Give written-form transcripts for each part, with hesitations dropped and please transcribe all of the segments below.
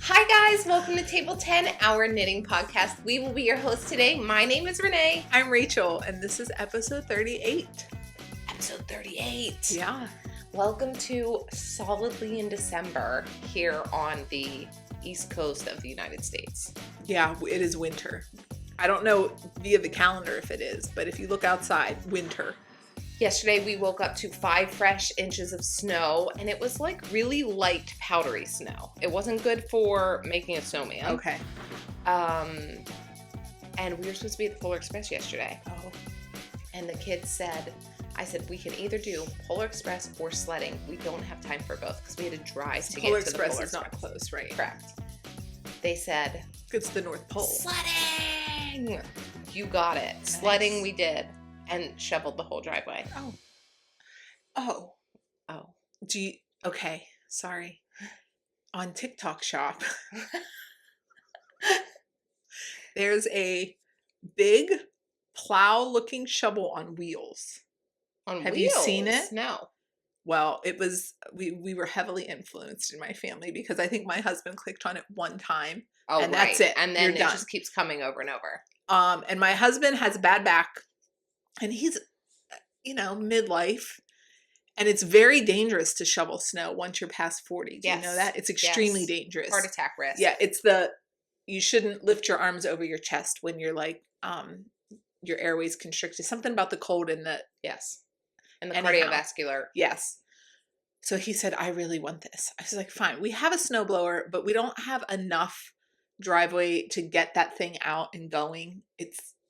Hi guys, welcome to Table 10, our knitting podcast. We will be your hosts today. My name is Renee. I'm Rachel, and this is episode 38. Episode 38. Yeah. Welcome to solidly in December here on the East Coast of the United States. Yeah, it is winter. I don't know via the calendar if it is, but if you look outside, winter. Yesterday we woke up to 5 fresh inches of snow, and it was like really light, powdery snow. It wasn't good for making a snowman. Okay. And we were supposed to be at the Polar Express yesterday. Oh. And the kids I said, we can either do Polar Express or sledding. We don't have time for both because we had to drive to get to the Polar Express. Polar Express is not close, right? Correct. They said, it's the North Pole. Sledding! You got it. Nice. Sledding we did. And shoveled the whole driveway. Oh. Okay, sorry. On TikTok shop, there's a big plow-looking shovel on wheels. Have you seen it? No. Well, it was, we were heavily influenced in my family because I think my husband clicked on it one time. Oh, and right. That's it. And then it just keeps coming over and over. And my husband has a bad back. And he's, midlife. And it's very dangerous to shovel snow once you're past 40. Do you know that? It's extremely dangerous. Heart attack risk. Yeah, you shouldn't lift your arms over your chest when you're your airways constricted. Something about the cold and the... Yes. And the cardiovascular. Yes. So he said, I really want this. I was like, fine. We have a snowblower, but we don't have enough driveway to get that thing out and going.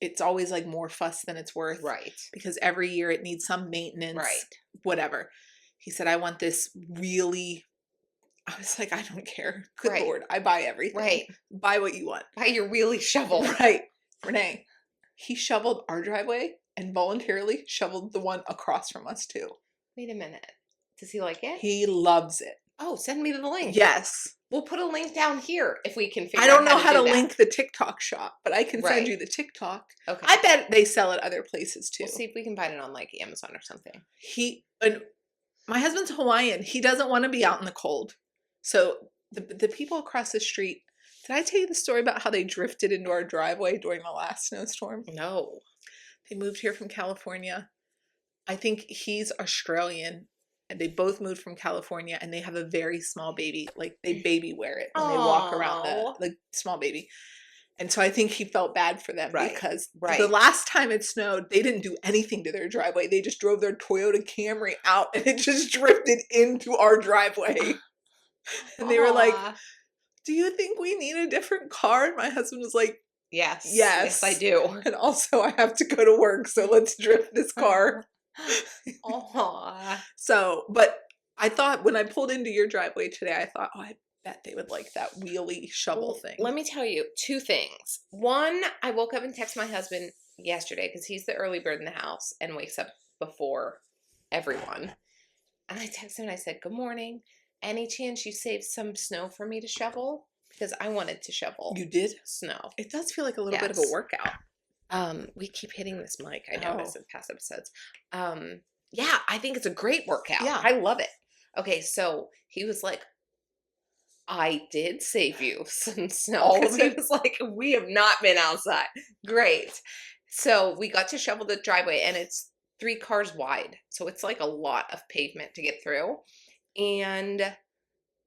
It's always like more fuss than it's worth. Right. Because every year it needs some maintenance. Right. Whatever. He said, I want this really... I was like, I don't care. Good Lord. I buy everything. Right. Buy what you want. Buy your wheelie shovel. Right. Renee, he shoveled our driveway and voluntarily shoveled the one across from us too. Wait a minute. Does he like it? He loves it. Oh, send me the link. Yes. We'll put a link down here if we can figure out I don't know how to link the TikTok shop, but I can send you the TikTok. Okay. I bet they sell it other places too. We'll see if we can find it on like Amazon or something. My husband's Hawaiian. He doesn't want to be out in the cold. So the people across the street, did I tell you the story about how they drifted into our driveway during the last snowstorm? No. They moved here from California. I think he's Australian. And they both moved from California, and they have a very small baby. Like, they baby wear it when they walk around the small baby. And so I think he felt bad for them because the last time it snowed, they didn't do anything to their driveway. They just drove their Toyota Camry out, and it just drifted into our driveway. And they were like, do you think we need a different car? And my husband was like, Yes. Yes, I do. And also, I have to go to work, so let's drift this car. So, but I thought when I pulled into your driveway today, I thought, I bet they would like that wheelie shovel thing. Let me tell you 2 things. One, I woke up and texted my husband yesterday because he's the early bird in the house and wakes up before everyone. And I texted him and I said, good morning. Any chance you saved some snow for me to shovel? Because I wanted to shovel. You did? Snow. It does feel like a little bit of a workout. We keep hitting this mic. I noticed in past episodes. Yeah, I think it's a great workout. Yeah. I love it. Okay, so he was like, I did save you some snow. Because he was like, we have not been outside. Great. So we got to shovel the driveway, and it's 3 cars wide. So it's like a lot of pavement to get through. And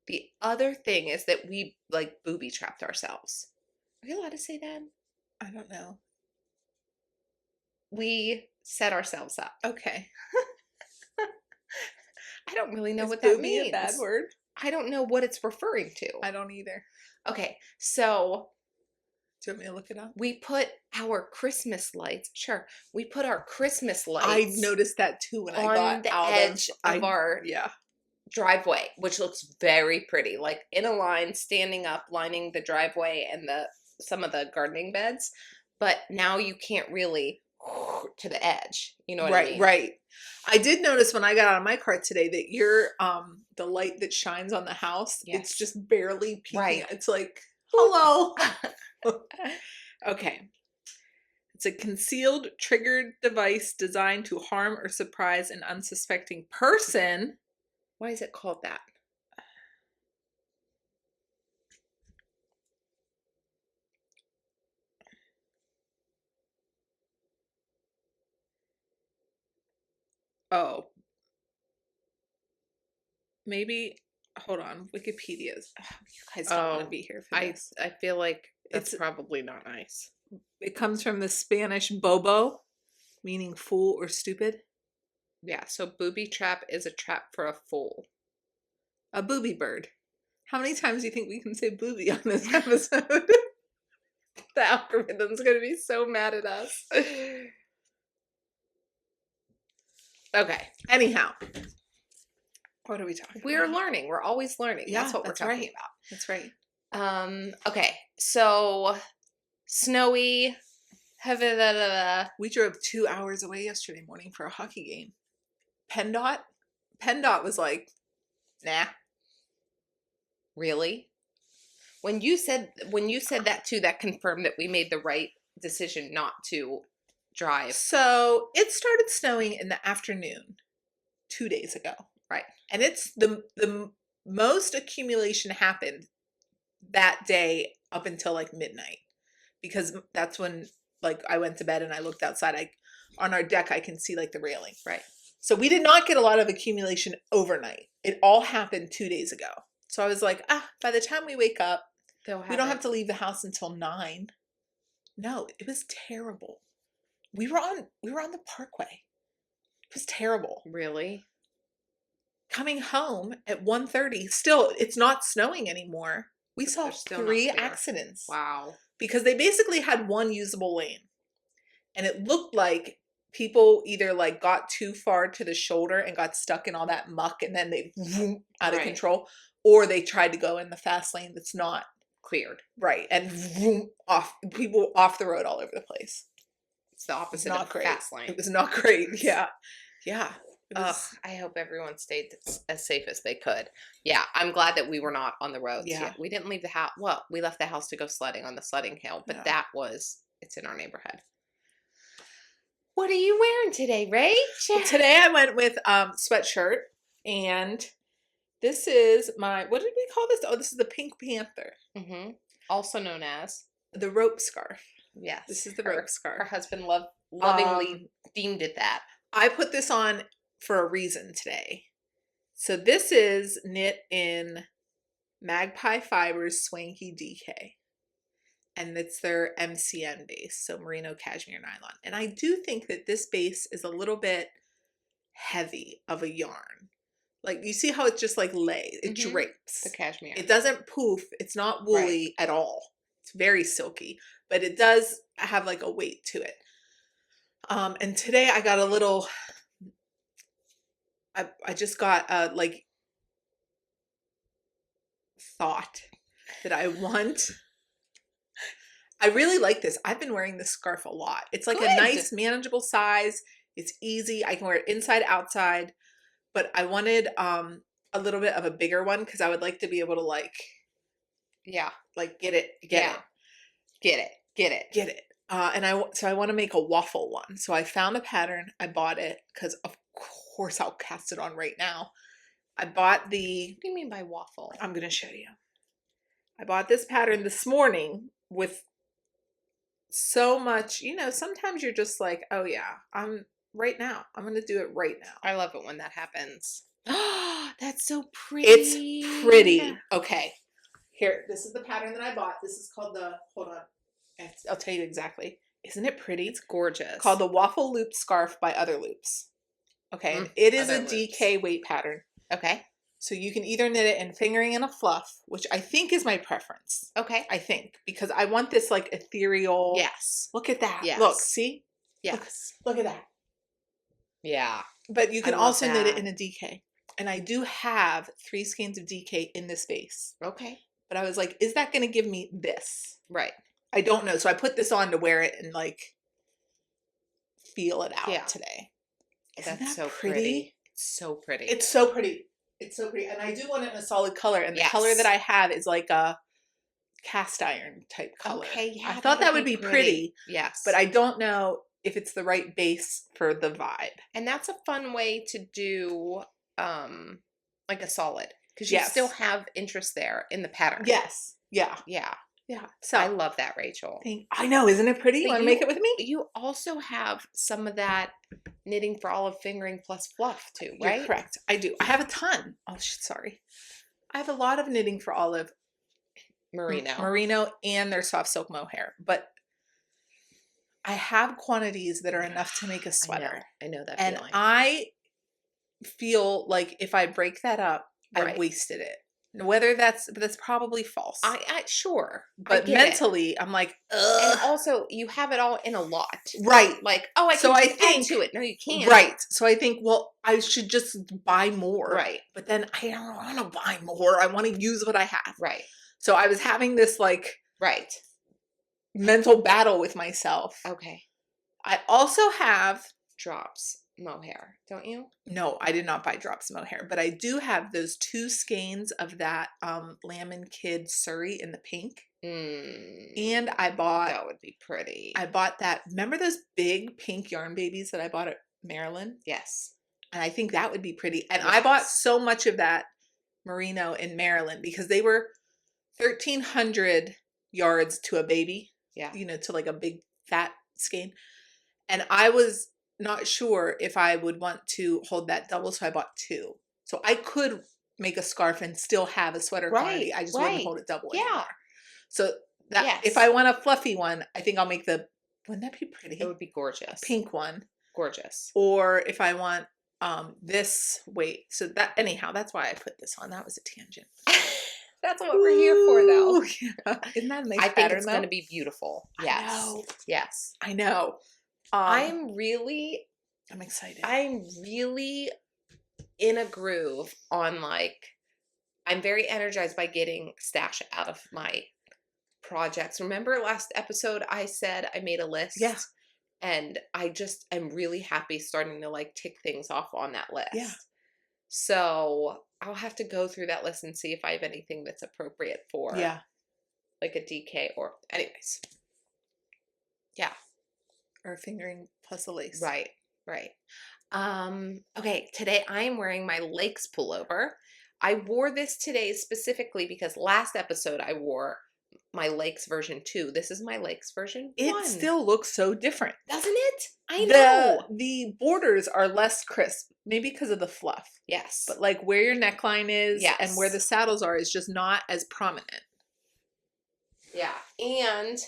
the other thing is that we like booby trapped ourselves. Are you allowed to say that? I don't know. We set ourselves up. Okay. I don't really know what that means. A bad word? I don't know what it's referring to. I don't either. Okay, so do you want me to look it up? We put our Christmas lights. Sure, we put our Christmas lights. I noticed that too when I got on the edge of our driveway, which looks very pretty, like in a line, standing up, lining the driveway and some of the gardening beds. But now you can't really to the edge. You know what I mean? Right. I did notice when I got out of my car today that your the light that shines on the house, it's just barely peeking. Right. It's like, hello. Okay. It's a concealed triggered device designed to harm or surprise an unsuspecting person. Why is it called that? Oh. Maybe, hold on, Wikipedia's. Oh, you guys don't want to be here for this. I feel like that's probably not nice. It comes from the Spanish bobo, meaning fool or stupid. Yeah, so booby trap is a trap for a fool. A booby bird. How many times do you think we can say booby on this episode? The algorithm's going to be so mad at us. Okay. Anyhow. What are we talking about? We're learning. We're always learning. Yeah, that's what we're talking about. That's right. Okay. So, snowy. We drove 2 hours away yesterday morning for a hockey game. PennDOT was like, nah. Really? When you said that too, that confirmed that we made the right decision not to drive. So it started snowing in the afternoon 2 days ago. Right. And it's the most accumulation happened that day up until like midnight, because that's when like I went to bed and I looked outside. On our deck I can see like the railing. Right. So we did not get a lot of accumulation overnight. It all happened 2 days ago. So I was like, by the time we wake up, we don't have to leave the house until 9. No, it was terrible. We were on the parkway. It was terrible. Really? Coming home at 1:30, still, it's not snowing anymore. We saw 3 accidents. Wow. Because they basically had one usable lane. And it looked like people either like got too far to the shoulder and got stuck in all that muck and then they vroom, out of control. Or they tried to go in the fast lane that's not cleared. Right. And vroom, people off the road all over the place. It's the opposite of fast lane. It was not great. Yeah. Yeah. I hope everyone stayed as safe as they could. Yeah, I'm glad that we were not on the roads. Yeah. We didn't leave the house. Well, we left the house to go sledding on the sledding hill, but it's in our neighborhood. What are you wearing today, Rach? Well, today I went with sweatshirt, and this is what did we call this? Oh, this is the Pink Panther. Mm-hmm. Also known as the rope scarf. Yes. This is the rope scarf. Her husband lovingly deemed it that. I put this on for a reason today. So this is knit in Magpie Fibers Swanky DK. And it's their MCN base, so merino cashmere nylon. And I do think that this base is a little bit heavy of a yarn. Like, you see how it just like lays, it drapes. The cashmere. It doesn't poof, it's not woolly at all. It's very silky, but it does have like a weight to it. And today I got a little, I just got a like thought that I really like this. I've been wearing this scarf a lot. It's like a nice manageable size. It's easy. I can wear it inside, outside, but I wanted a little bit of a bigger one because I would like to be able to like get it. And I want to make a waffle one. So I found a pattern. I bought it because of course I'll cast it on right now. I bought What do you mean by waffle? I'm going to show you. I bought this pattern this morning with so much, sometimes you're just like, oh yeah, I'm going to do it right now. I love it when that happens. Oh, that's so pretty. It's pretty. Okay. Here, this is the pattern that I bought. This is called hold on. I'll tell you exactly. Isn't it pretty? It's gorgeous. Called the Waffle Loop Scarf by Other Loops. Okay. It is a DK weight pattern. Okay. So you can either knit it in fingering and a fluff, which I think is my preference. Okay. I think. Because I want this like ethereal. Yes. Look at that. Yes. Look, see? Yes. Look at that. Yeah. But you can also knit it in a DK. And I do have 3 skeins of DK in this base. Okay. But I was like, is that going to give me this? Right. I don't know. So I put this on to wear it and like feel it out today. Isn't that so pretty? It's so pretty. It's so pretty. It's so pretty. And I do want it in a solid color. And the color that I have is like a cast iron type color. Okay. Yeah, I thought that would be pretty. Yes. But I don't know if it's the right base for the vibe. And that's a fun way to do like a solid. Because you still have interest there in the pattern. Yes. Yeah. Yeah. Yeah. So I love that, Rachel. I know, isn't it pretty? You want to make it with me? You also have some of that knitting for olive fingering plus fluff too, right? You're correct. I do. I have a ton. Oh, sorry. I have a lot of knitting for olive. Merino and their soft silk mohair. But I have quantities that are enough to make a sweater. I know that and feeling. I feel like if I break that up, I wasted it. Whether that's probably false. Sure. But mentally, I'm like, ugh. And also, you have it all in a lot. Right. Like, I can add to it. No, you can't. Right. So I think, well, I should just buy more. Right. But then I don't want to buy more. I want to use what I have. Right. So I was having this mental battle with myself. Okay. I also have drops mohair, don't you? No, I did not buy drops mohair, but I do have those 2 skeins of that Lamb and Kid Surrey in the pink. And I bought... That would be pretty. I bought that... Remember those big pink yarn babies that I bought at Maryland? Yes. And I think that would be pretty. And I bought so much of that merino in Maryland because they were 1,300 yards to a baby. Yeah. You know, to like a big fat skein. And I was not sure if I would want to hold that double, so I bought 2. So I could make a scarf and still have a sweater quantity. I just wouldn't hold it double anymore. So that if I want a fluffy one, I think I'll make wouldn't that be pretty? It would be gorgeous. A pink one. Gorgeous. Or if I want this so that anyhow, that's why I put this on. That was a tangent. That's what we're here for, though. Yeah. Isn't that a nice pattern? I think it's going to be beautiful. Yes. I know. Yes. I know. I'm excited. I'm really in a groove on I'm very energized by getting stash out of my projects. Remember last episode I said I made a list? Yeah. And I just am really happy starting to tick things off on that list. Yeah. So I'll have to go through that list and see if I have anything that's appropriate for a DK or anyways. Yeah. Or fingering plus a lace. Right. Okay, today I am wearing my Lakes pullover. I wore this today specifically because last episode I wore my Lakes version 2. This is my Lakes version 1. It still looks so different. Doesn't it? I know. The borders are less crisp, maybe because of the fluff. Yes. But where your neckline is and where the saddles are is just not as prominent. Yeah. And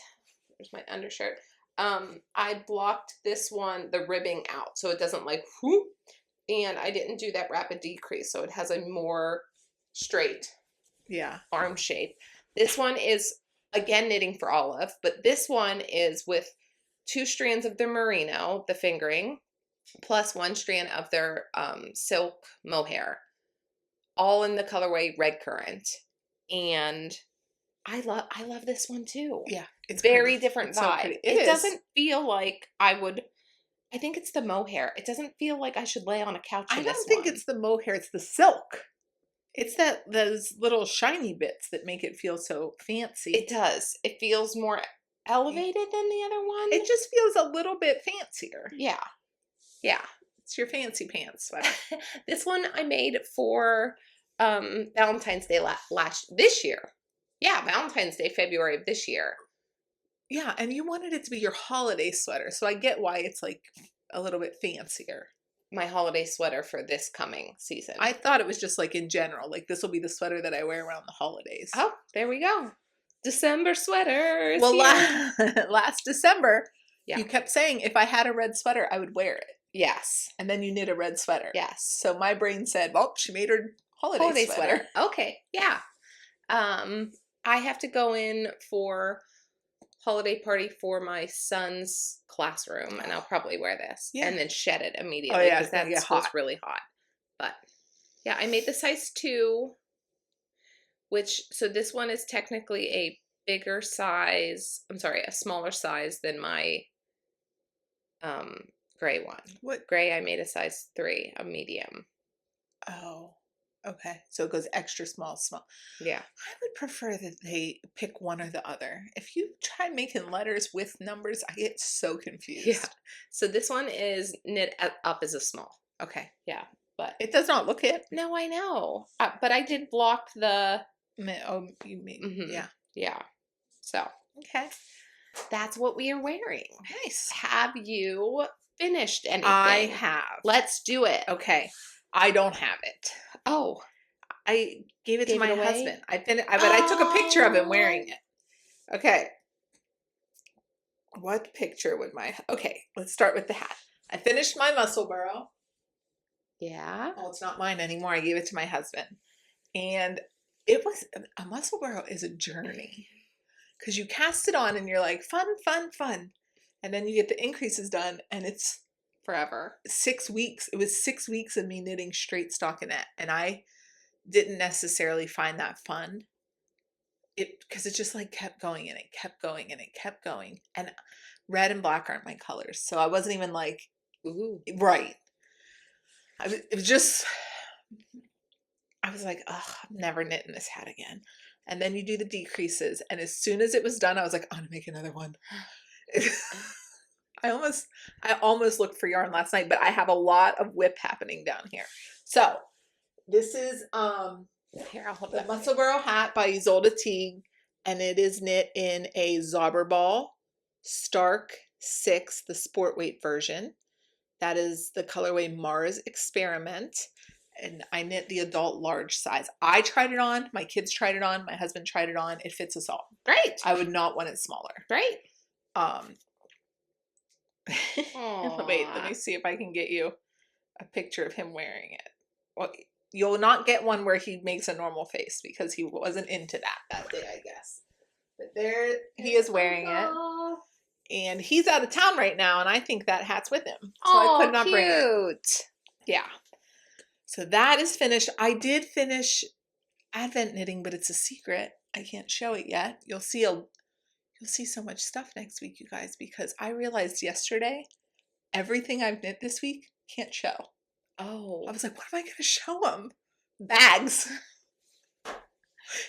there's my undershirt. I blocked this one, the ribbing out, so it doesn't whoop, and I didn't do that rapid decrease, so it has a more straight arm shape. This one is, again, knitting for olive, but this one is with 2 strands of their merino, the fingering, plus 1 strand of their silk mohair, all in the colorway Red Currant, and I love this one too. Yeah. It's very different vibe. So it doesn't feel like I think it's the mohair. It doesn't feel like I should lay on a couch in this one. I don't think it's the mohair, it's the silk. It's those little shiny bits that make it feel so fancy. It does. It feels more elevated than the other one. It just feels a little bit fancier. Yeah. Yeah. It's your fancy pants sweater. This one I made for Valentine's Day this year. Yeah, Valentine's Day, February of this year. Yeah, and you wanted it to be your holiday sweater, so I get why it's a little bit fancier. My holiday sweater for this coming season. I thought it was just in general, this will be the sweater that I wear around the holidays. Oh, there we go. December sweaters. Well, last December, you kept saying if I had a red sweater, I would wear it. Yes. And then you knit a red sweater. Yes. So my brain said, well, she made her holiday sweater. Okay, yeah. I have to go in for holiday party for my son's classroom, and I'll probably wear this and then shed it immediately because that's really hot. But yeah, I made the size 2, so this one is technically a bigger size. I'm sorry, a smaller size than my gray one. What gray? I made a size 3, a medium. Oh. Okay, so it goes extra small. Yeah. I would prefer that they pick one or the other. If you try making letters with numbers, I get so confused. Yeah. So this one is knit up as a small. Okay. Yeah, but it does not look it. No, I know. But I did block the... Oh, you mean, yeah. So, Okay. that's what we are wearing. Nice. Have you finished anything? I have. Let's do it. Okay. I don't have it. Oh. I gave it to Gave my it away? husband. But I took a picture of him wearing it. Okay. What picture would okay, let's start with the hat. I finished my Musselburgh. Yeah. Oh, it's not mine anymore. I gave it to my husband. And it was, a Musselburgh is a journey. Because you cast it on and you're like, fun, fun, fun. And then you get the increases done and it's Forever. 6 weeks. It was 6 weeks of me knitting straight stockinette. And I didn't necessarily find that fun. Because it just like kept going and it kept going and it kept going. And red and black aren't my colors. So I wasn't even like, Ooh. right. It was just, I was like, oh, I'm never knitting this hat again. And then you do the decreases. And as soon as it was done, I was like, I'm going to make another one. I almost looked for yarn last night, but I have a lot of whip happening down here. So this is Here, I'll hold the it. Musselburgh Hat by Ozetta Teague, and it is knit in a Zauberball Stark 6, the sport weight version. That is the colorway Mars Experiment, and I knit the adult large size. I tried it on, my kids tried it on, my husband tried it on. It fits us all. Great. I would not want it smaller. Great. Wait, let me see if I can get you a picture of him wearing it. Well, you'll not get one where he makes a normal face because he wasn't into that day, I guess. But there he is wearing it. And he's out of town right now, and I think that hat's with him. So I could not bring it. Yeah. So that is finished. I did finish Advent knitting, but it's a secret. I can't show it yet. You'll see so much stuff next week, you guys, because I realized yesterday everything I've knit this week can't show. Oh. I was like, what am I going to show them? Bags.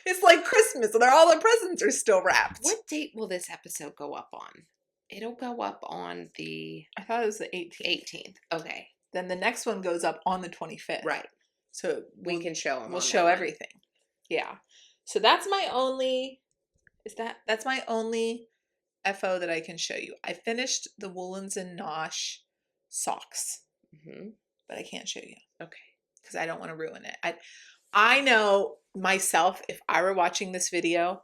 It's like Christmas, and all the presents are still wrapped. What date will this episode go up on? It'll go up on the... I thought it was the 18th. 18th. Okay. Then the next one goes up on the 25th. Right. So we can show them. We'll show everything. Yeah. So that's my only... That's my only FO that I can show you. I finished the Woolens and Nosh socks. Mm-hmm. But I can't show you. Okay. Because I don't want to ruin it. I know myself, if I were watching this video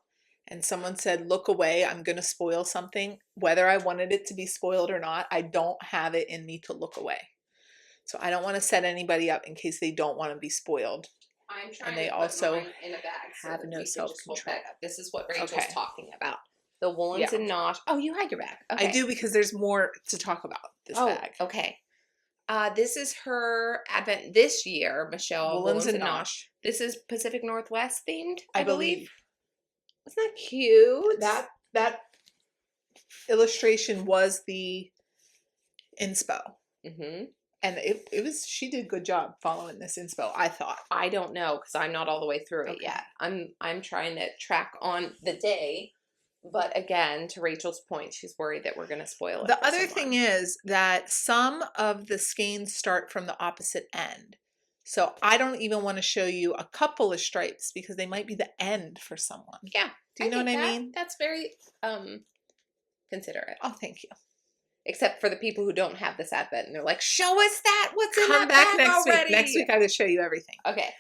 and someone said, look away, I'm going to spoil something, whether I wanted it to be spoiled or not, I don't have it in me to look away. So I don't want to set anybody up in case they don't want to be spoiled. I'm trying and they to put also mine in a bag have no self-control. This is what Rachel's Okay. talking about. The Woolens and Nosh. Oh, you had your bag. Okay. I do, because there's more to talk about this bag. Okay. This is her Advent this year, Michelle. Woolens and Nosh. This is Pacific Northwest themed, I believe. Isn't that cute? That illustration was the inspo. Mm-hmm. And it was, she did a good job following this inspo, I thought. I don't know, because I'm not all the way through it yet. I'm trying to track on the day. But again, to Rachel's point, she's worried that we're going to spoil it. The other thing is that some of the skeins start from the opposite end. So I don't even want to show you a couple of stripes because they might be the end for someone. Yeah. Do you know what I mean? That's very considerate. Oh, thank you. Except for the people who don't have this Advent and they're like, show us that. What's in Come that back bag next already? week. Next week I will show you everything. Okay.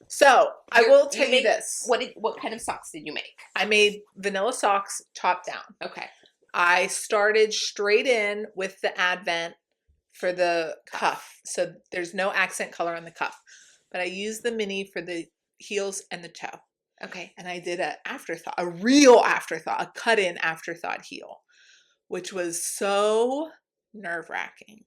So I will tell you this. What kind of socks did you make? I made vanilla socks top down. Okay. I started straight in with the Advent for the cuff. So there's no accent color on the cuff. But I used the mini for the heels and the toe. Okay. And I did a real afterthought, a cut-in afterthought heel, which was so nerve-wracking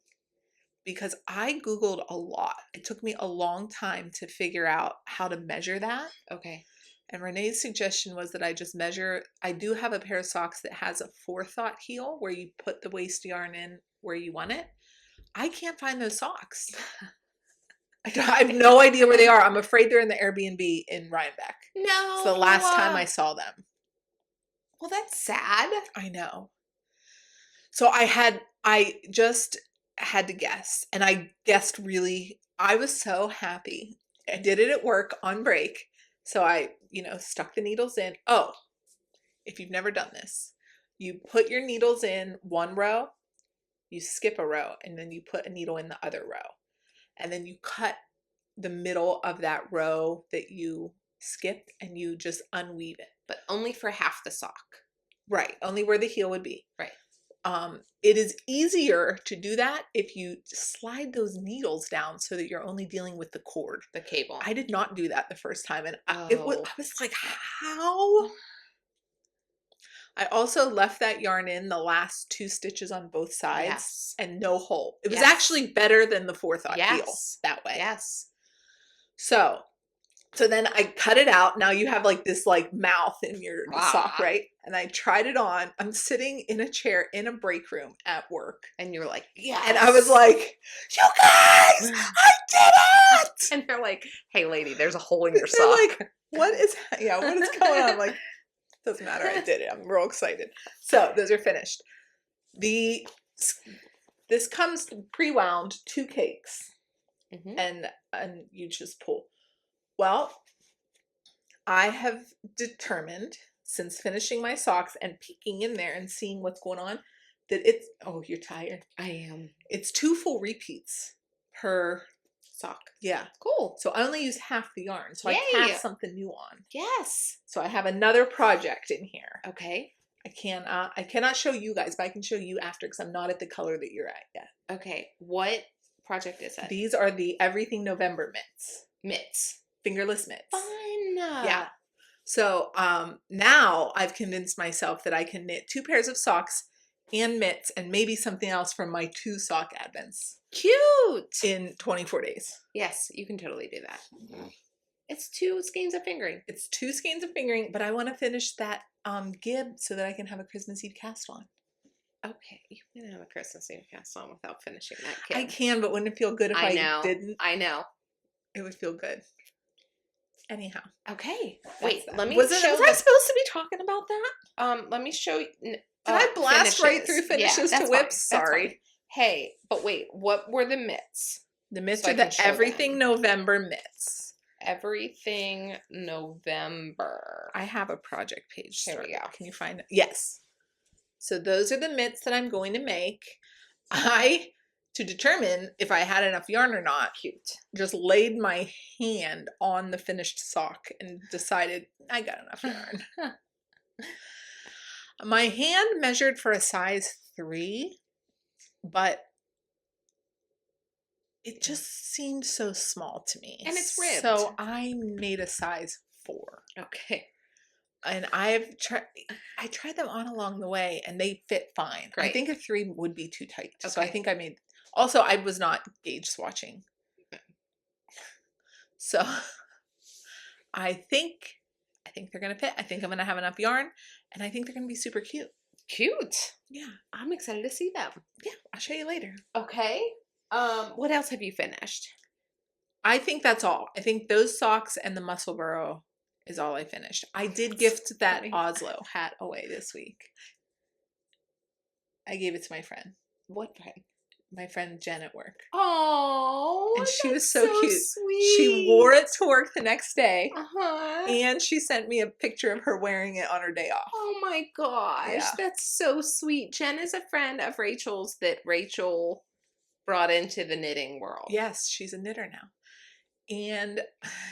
because I Googled a lot. It took me a long time to figure out how to measure that. Okay. And Renee's suggestion was that I just measure. I do have a pair of socks that has a forethought heel where you put the waist yarn in where you want it. I can't find those socks. I have no idea where they are. I'm afraid they're in the Airbnb in Rhinebeck. No. It's the last time I saw them. Well, that's sad. I know. So I just had to guess. And I guessed really, I was so happy. I did it at work on break. So I, stuck the needles in. Oh, if you've never done this, you put your needles in one row, you skip a row, and then you put a needle in the other row. And then you cut the middle of that row that you skipped and you just unweave it. But only for half the sock. Right. Only where the heel would be. Right. It is easier to do that if you slide those needles down so that you're only dealing with the cord. The cable. I did not do that the first time. And I was like, how? I also left that yarn in the last 2 stitches on both sides and no hole. It was actually better than the forethought heel that way. Yes. So then I cut it out. Now you have like this like mouth in your sock, right? And I tried it on. I'm sitting in a chair in a break room at work. And you were like, yes. And I was like, you guys, I did it! And they're like, hey lady, there's a hole in your sock. Like, what is going on? I'm like, doesn't matter. I did it. I'm real excited. So those are finished. This comes pre-wound 2 cakes. And you just pull. Well, I have determined since finishing my socks and peeking in there and seeing what's going on that it's, oh, you're tired. I am. It's 2 full repeats per sock. Yeah. Cool. So I only use half the yarn. So I cast something new on. Yes. So I have another project in here. Okay. I cannot show you guys, but I can show you after because I'm not at the color that you're at yet. Okay. What project is it? These are the Everything November mitts. Mitts. Fingerless mitts. Fun. Yeah. So now I've convinced myself that I can knit 2 pairs of socks and mitts and maybe something else from my 2 sock advents. Cute. In 24 days. Yes, you can totally do that. It's 2 skeins of fingering. It's 2 skeins of fingering, but I want to finish that Gib so that I can have a Christmas Eve cast on. Okay, you can have a Christmas Eve cast on without finishing that kid. I can, but wouldn't it feel good if I didn't? I know. It would feel good. Anyhow. Okay. Wait, let me was I supposed to be talking about that? Let me show you. Did I blast right through finishes to whips? Sorry. Hey, but wait, what were the mitts? The mitts are the Everything November mitts. Everything November. I have a project page. There we go. Can you find it? Yes. So those are the mitts that I'm going to make. To determine if I had enough yarn or not, just laid my hand on the finished sock and decided I got enough yarn. My hand measured for a size 3, but it just seemed so small to me. And it's ribbed. So I made a size 4. Okay. And I tried them on along the way and they fit fine. Great. I think a 3 would be too tight. Okay. So I think I made, also I was not gauge swatching. So I think they're going to fit. I think I'm going to have enough yarn and I think they're going to be super cute. Cute. Yeah. I'm excited to see them. Yeah. I'll show you later. Okay. What else have you finished? I think that's all. I think those socks and the Musselburgh is all I finished. I did gift that Oslo hat away this week. I gave it to my friend. What friend? My friend Jen at work. Oh, and she was so cute. Sweet. She wore it to work the next day. Uh-huh. And she sent me a picture of her wearing it on her day off. Oh my gosh. Yeah. That's so sweet. Jen is a friend of Rachel's that Rachel brought into the knitting world. Yes, she's a knitter now. And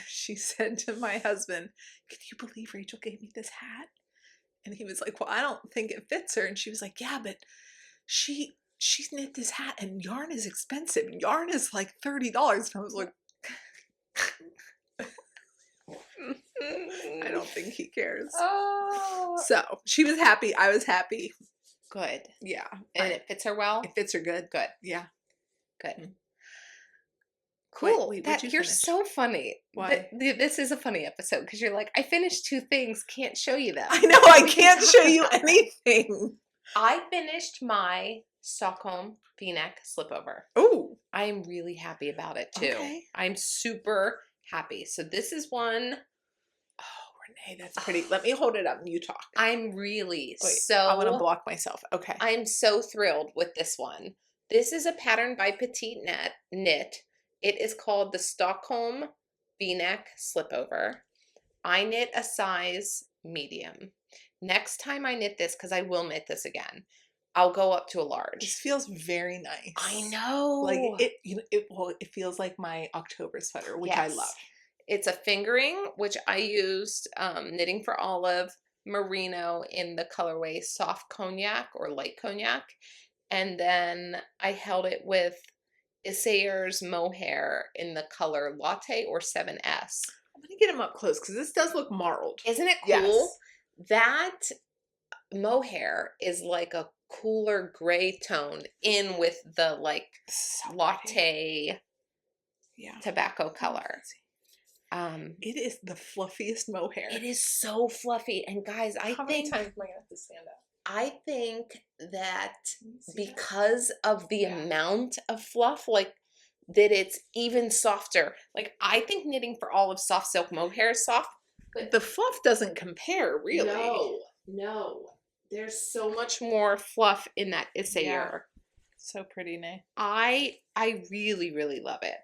she said to my husband, "Can you believe Rachel gave me this hat?" And he was like, "Well, I don't think it fits her." And she was like, "Yeah, but she's knit this hat and yarn is expensive. Yarn is like $30. And I was like, I don't think he cares. Oh. So she was happy. I was happy. Good. Yeah. And it fits her well? It fits her good. Good. Yeah. Good. Cool. Wait, you're so funny. Why? This is a funny episode because you're like, I finished 2 things, can't show you them. I know, I can't show you anything. I finished my Stockholm V-neck slipover. Oh. I'm really happy about it too. Okay. I'm super happy. So this is one. Oh, Renee, that's pretty. Let me hold it up and you talk. I'm really I want to block myself. Okay. I'm so thrilled with this one. This is a pattern by Petite knit. It is called the Stockholm V-neck slipover. I knit a size medium. Next time I knit this, because I will knit this again, I'll go up to a large. This feels very nice. I know. Like it feels like my October sweater, which I love. It's a fingering, which I used Knitting for Olive merino in the colorway soft cognac or light cognac, and then I held it with Isayer's mohair in the color latte or 7S. I'm gonna get them up close because this does look marled. Isn't it cool? Yes. That mohair is like a cooler gray tone in with the like latte tobacco color. It is the fluffiest mohair. It is so fluffy. And guys, how many times am I gonna have to stand up? I think that because of the amount of fluff, like that it's even softer. Like I think Knitting for Olive soft silk mohair is soft, but the fluff doesn't compare really. No. There's so much more fluff in that Isayer. Yeah. So pretty, Nay. I really, really love it.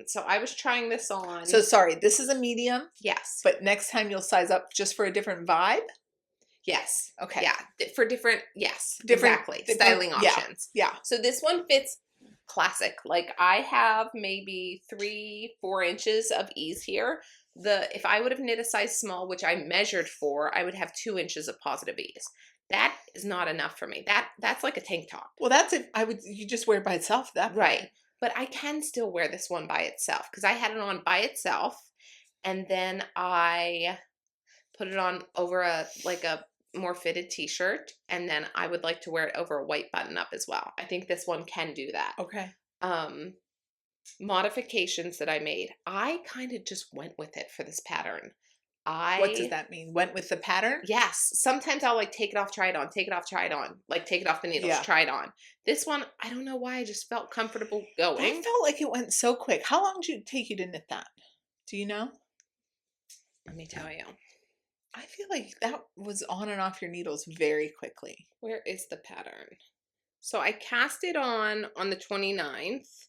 So I was trying this on. So sorry, this is a medium? Yes. But next time you'll size up just for a different vibe? Yes. Okay. Yeah. For different, exactly. Styling options. Yeah. So this one fits classic. Like I have maybe 3-4 inches of ease here. If I would have knit a size small, which I measured for, I would have 2 inches of positive ease. That is not enough for me. That's like a tank top. Well, that's if you just wear it by itself at that point. Right. But I can still wear this one by itself because I had it on by itself, and then I put it on over a more fitted t-shirt, and then I would like to wear it over a white button up as well. I think this one can do that. Okay. Modifications that I made. I kind of just went with it for this pattern. What does that mean? Went with the pattern? Yes. Sometimes I'll like take it off, try it on, take it off, try it on. Like take it off the needles, try it on. This one, I don't know why, I just felt comfortable going. I felt like it went so quick. How long did it take you to knit that? Do you know? Let me tell you. I feel like that was on and off your needles very quickly. Where is the pattern? So I cast it on the 29th,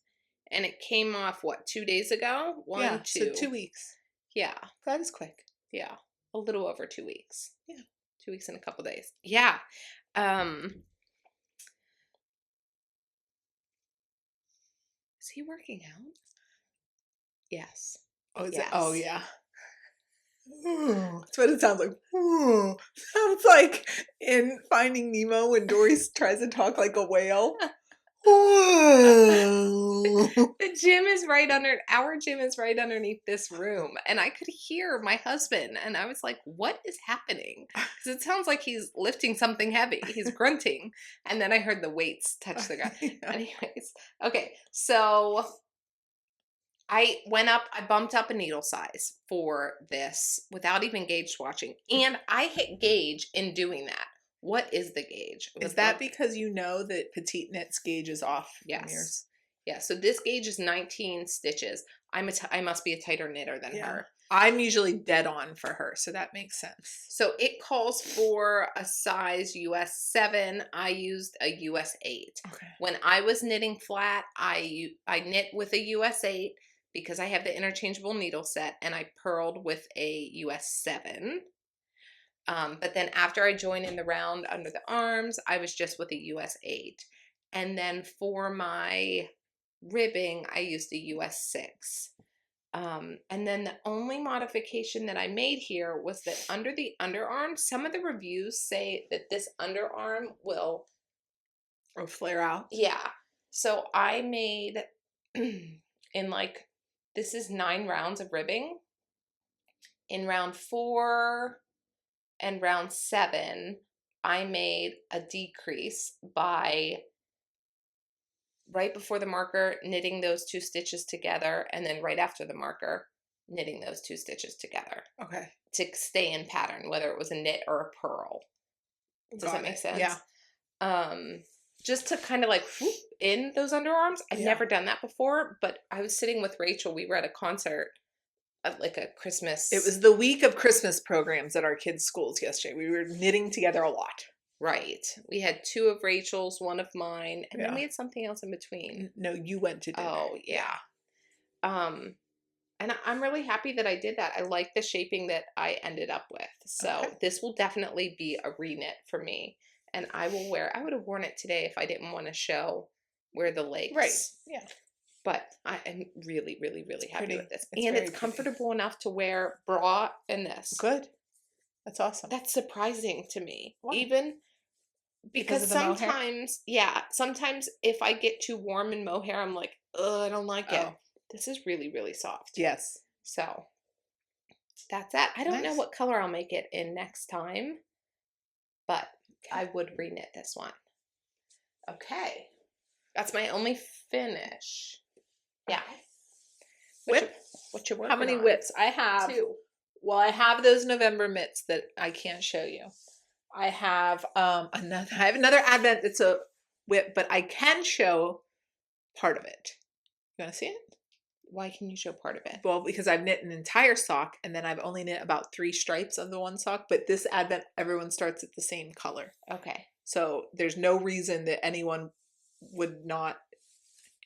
and it came off, 2 days ago? 1, 2. So 2 weeks. Yeah. That is quick. Yeah. A little over 2 weeks. Yeah. 2 weeks and a couple days. Yeah. Is he working out? Yes. Oh, yes. Oh, yeah. That's what it sounds like. Sounds like in Finding Nemo when Dory tries to talk like a whale. The gym is our gym is right underneath this room, and I could hear my husband, and I was like, what is happening? Because it sounds like he's lifting something heavy. He's grunting, and then I heard the weights touch the ground. Anyways, okay, so I bumped up a needle size for this without even gauge swatching, and I hit gauge in doing that. What is the gauge? Is that because you know that Petite Knit's gauge is off? Yes. Yeah, so this gauge is 19 stitches. I must be a tighter knitter than her. I'm usually dead on for her, so that makes sense. So it calls for a size US 7. I used a US 8. Okay. When I was knitting flat, I knit with a US 8 because I have the interchangeable needle set, and I purled with a US 7. But then after I joined in the round under the arms, I was just with a US 8. And then for my ribbing, I used a US 6. And then the only modification that I made here was that under the underarm, some of the reviews say that this underarm will flare out. Yeah. So I made this is 9 rounds of ribbing. In round 4 and round 7, I made a decrease by right before the marker, knitting those 2 stitches together, and then right after the marker, knitting those 2 stitches together. Okay. To stay in pattern, whether it was a knit or a purl. Does that make sense? Yeah. Just to kind of like whoop in those underarms. I've never done that before, but I was sitting with Rachel. We were at a concert. Like a Christmas. It was the week of Christmas programs at our kids' schools yesterday. We were knitting together a lot. Right. We had 2 of Rachel's, 1 of mine, and then we had something else in between. No, you went to dinner. Oh, yeah. And And I'm really happy that I did that. I like the shaping that I ended up with. So this will definitely be a reknit for me. And I will wear, I would have worn it today if I didn't want to show where the legs. Right. Yeah. But I am really, really, really happy with this. It's and very it's comfortable enough to wear bra and this. Good. That's awesome. That's surprising to me. Why? Even because of the mohair? sometimes if I get too warm in mohair, I'm like, ugh, I don't like it. This is really, really soft. Yes. So that's that. I don't know Nice. what color I'll make it in next time, but I would reknit this one. Okay. That's my only finish. Yeah. Whip? What you working How many on? whips? I have 2. Well, I have those November mitts that I can't show you. I have another Advent that's a whip, but I can show part of it. You want to see it? Why can you show part of it? Well, because I've knit an entire sock and then I've only knit about 3 stripes of the one sock, but this Advent, everyone starts at the same color. Okay. So there's no reason that anyone would not,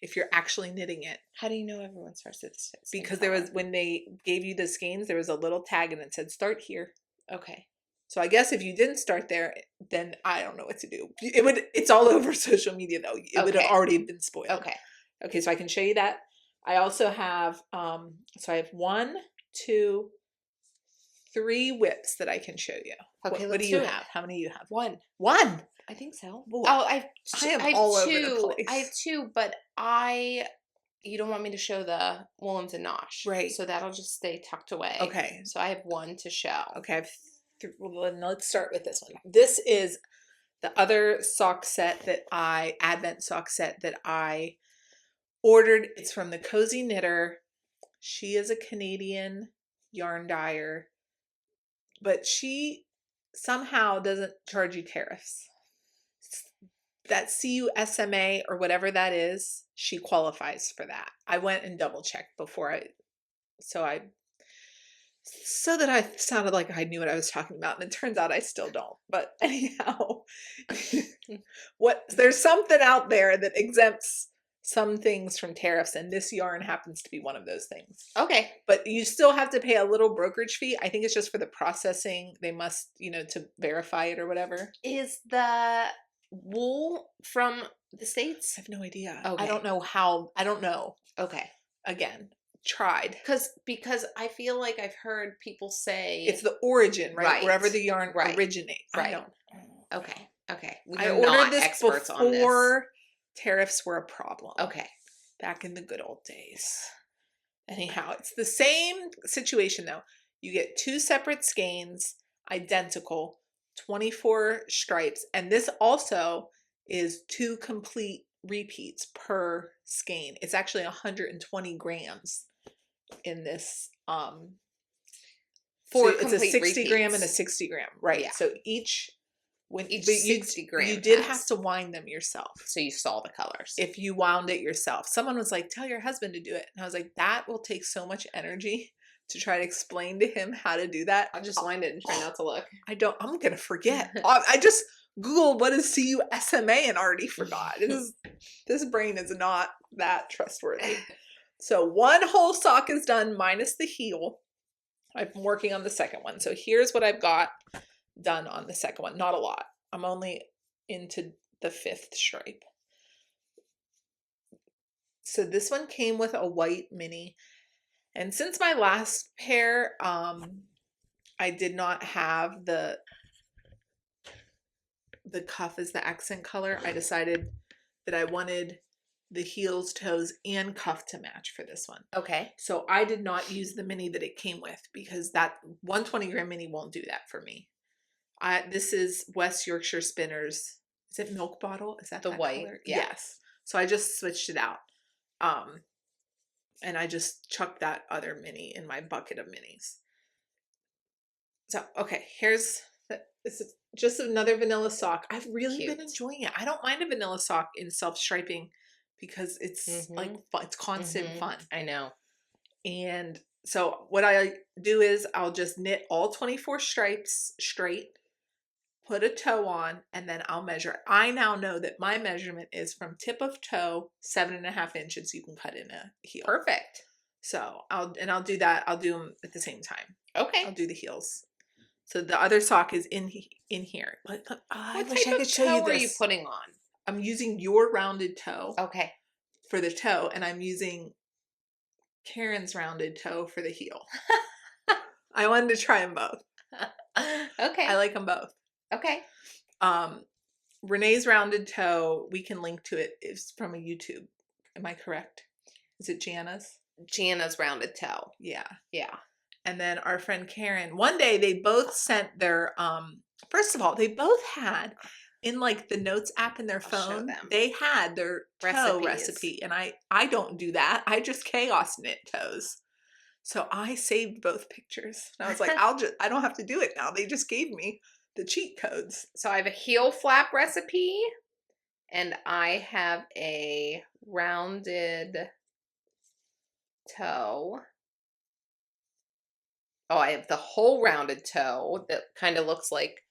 if you're actually knitting it. How do you know everyone starts at the same Because color? there was, when they gave you the skeins, there was a little tag and it said start here. Okay. So I guess if you didn't start there, then I don't know what to do. It's all over social media though. It would have already been spoiled. Okay. Okay, so I can show you that. I also have, so I have 1, 2, 3 whips that I can show you. Okay, what do you have? How many do you have? 1. 1? I think so. Boy, I am have all 2. over the place. I have 2, but you don't want me to show the woolens and nosh. Right. So that'll just stay tucked away. Okay. So I have 1 to show. Okay, I have well, then let's start with this one. This is the other sock set Advent sock set that I ordered. It's from the Cozy Knitter. She is a Canadian yarn dyer, but she somehow doesn't charge you tariffs. That CUSMA or whatever that is, she qualifies for that. I went and double checked before so that I sounded like I knew what I was talking about, and it turns out I still don't. But anyhow, there's something out there that exempts some things from tariffs, and this yarn happens to be one of those things. Okay. But you still have to pay a little brokerage fee. I think it's just for the processing. They must, to verify it or whatever. Is the wool from the States? I have no idea. Okay. I don't know how. I don't know. Okay. Again, tried. Because I feel like I've heard people say it's the origin, right? Wherever the yarn originates. Right. Okay. I ordered this before tariffs were a problem. Okay. Back in the good old days. Anyhow, it's the same situation though. You get 2 separate skeins, identical, 24 stripes, and this also is 2 complete repeats per skein. It's actually 120 grams in this. It's a 60 gram and a 60 gram, right? Yeah. So each 60 grams. You did have to wind them yourself. So you saw the colors. If you wound it yourself. Someone was like, tell your husband to do it. And I was like, that will take so much energy to try to explain to him how to do that. I'll just wind it and try not to look. I'm going to forget. I just Googled what is CUSMA and already forgot. This brain is not that trustworthy. So 1 whole sock is done minus the heel. I've been working on the second one. So here's what I've got done on the second one. Not a lot. I'm only into the 5th stripe. So this one came with a white mini. And since my last pair, I did not have the cuff as the accent color. I decided that I wanted the heels, toes, and cuff to match for this one. Okay. So I did not use the mini that it came with because that 120 gram mini won't do that for me. This is West Yorkshire Spinners. Is it Milk Bottle? Is that the white? Color? Yeah. Yes. So I just switched it out. And I just chucked that other mini in my bucket of minis. So, okay, this is just another vanilla sock. I've really been enjoying it. I don't mind a vanilla sock in self-striping because it's like fun. It's constant fun. I know. And so what I do is I'll just knit all 24 stripes straight, put a toe on, and then I'll measure. I now know that my measurement is from tip of toe, 7.5 inches. You can cut in a heel. Perfect. So I'll do that. I'll do them at the same time. Okay. I'll do the heels. So the other sock is in here. I wish I could show you this. What are you putting on? I'm using your rounded toe. Okay. For the toe, and I'm using Karen's rounded toe for the heel. I wanted to try them both. Okay. I like them both. Okay. Renee's rounded toe, we can link to it. It's from a YouTube. Am I correct? Is it Gianna's? Gianna's rounded toe. Yeah. Yeah. And then our friend Karen, one day they both sent their, first of all, they both had in like the notes app in their phone, they had their toe recipe. And I don't do that. I just chaos knit toes. So I saved both pictures. And I was like, I don't have to do it now. They just gave me the cheat codes. So I have a heel flap recipe and I have a rounded toe. Oh, I have the whole rounded toe that kind of looks like,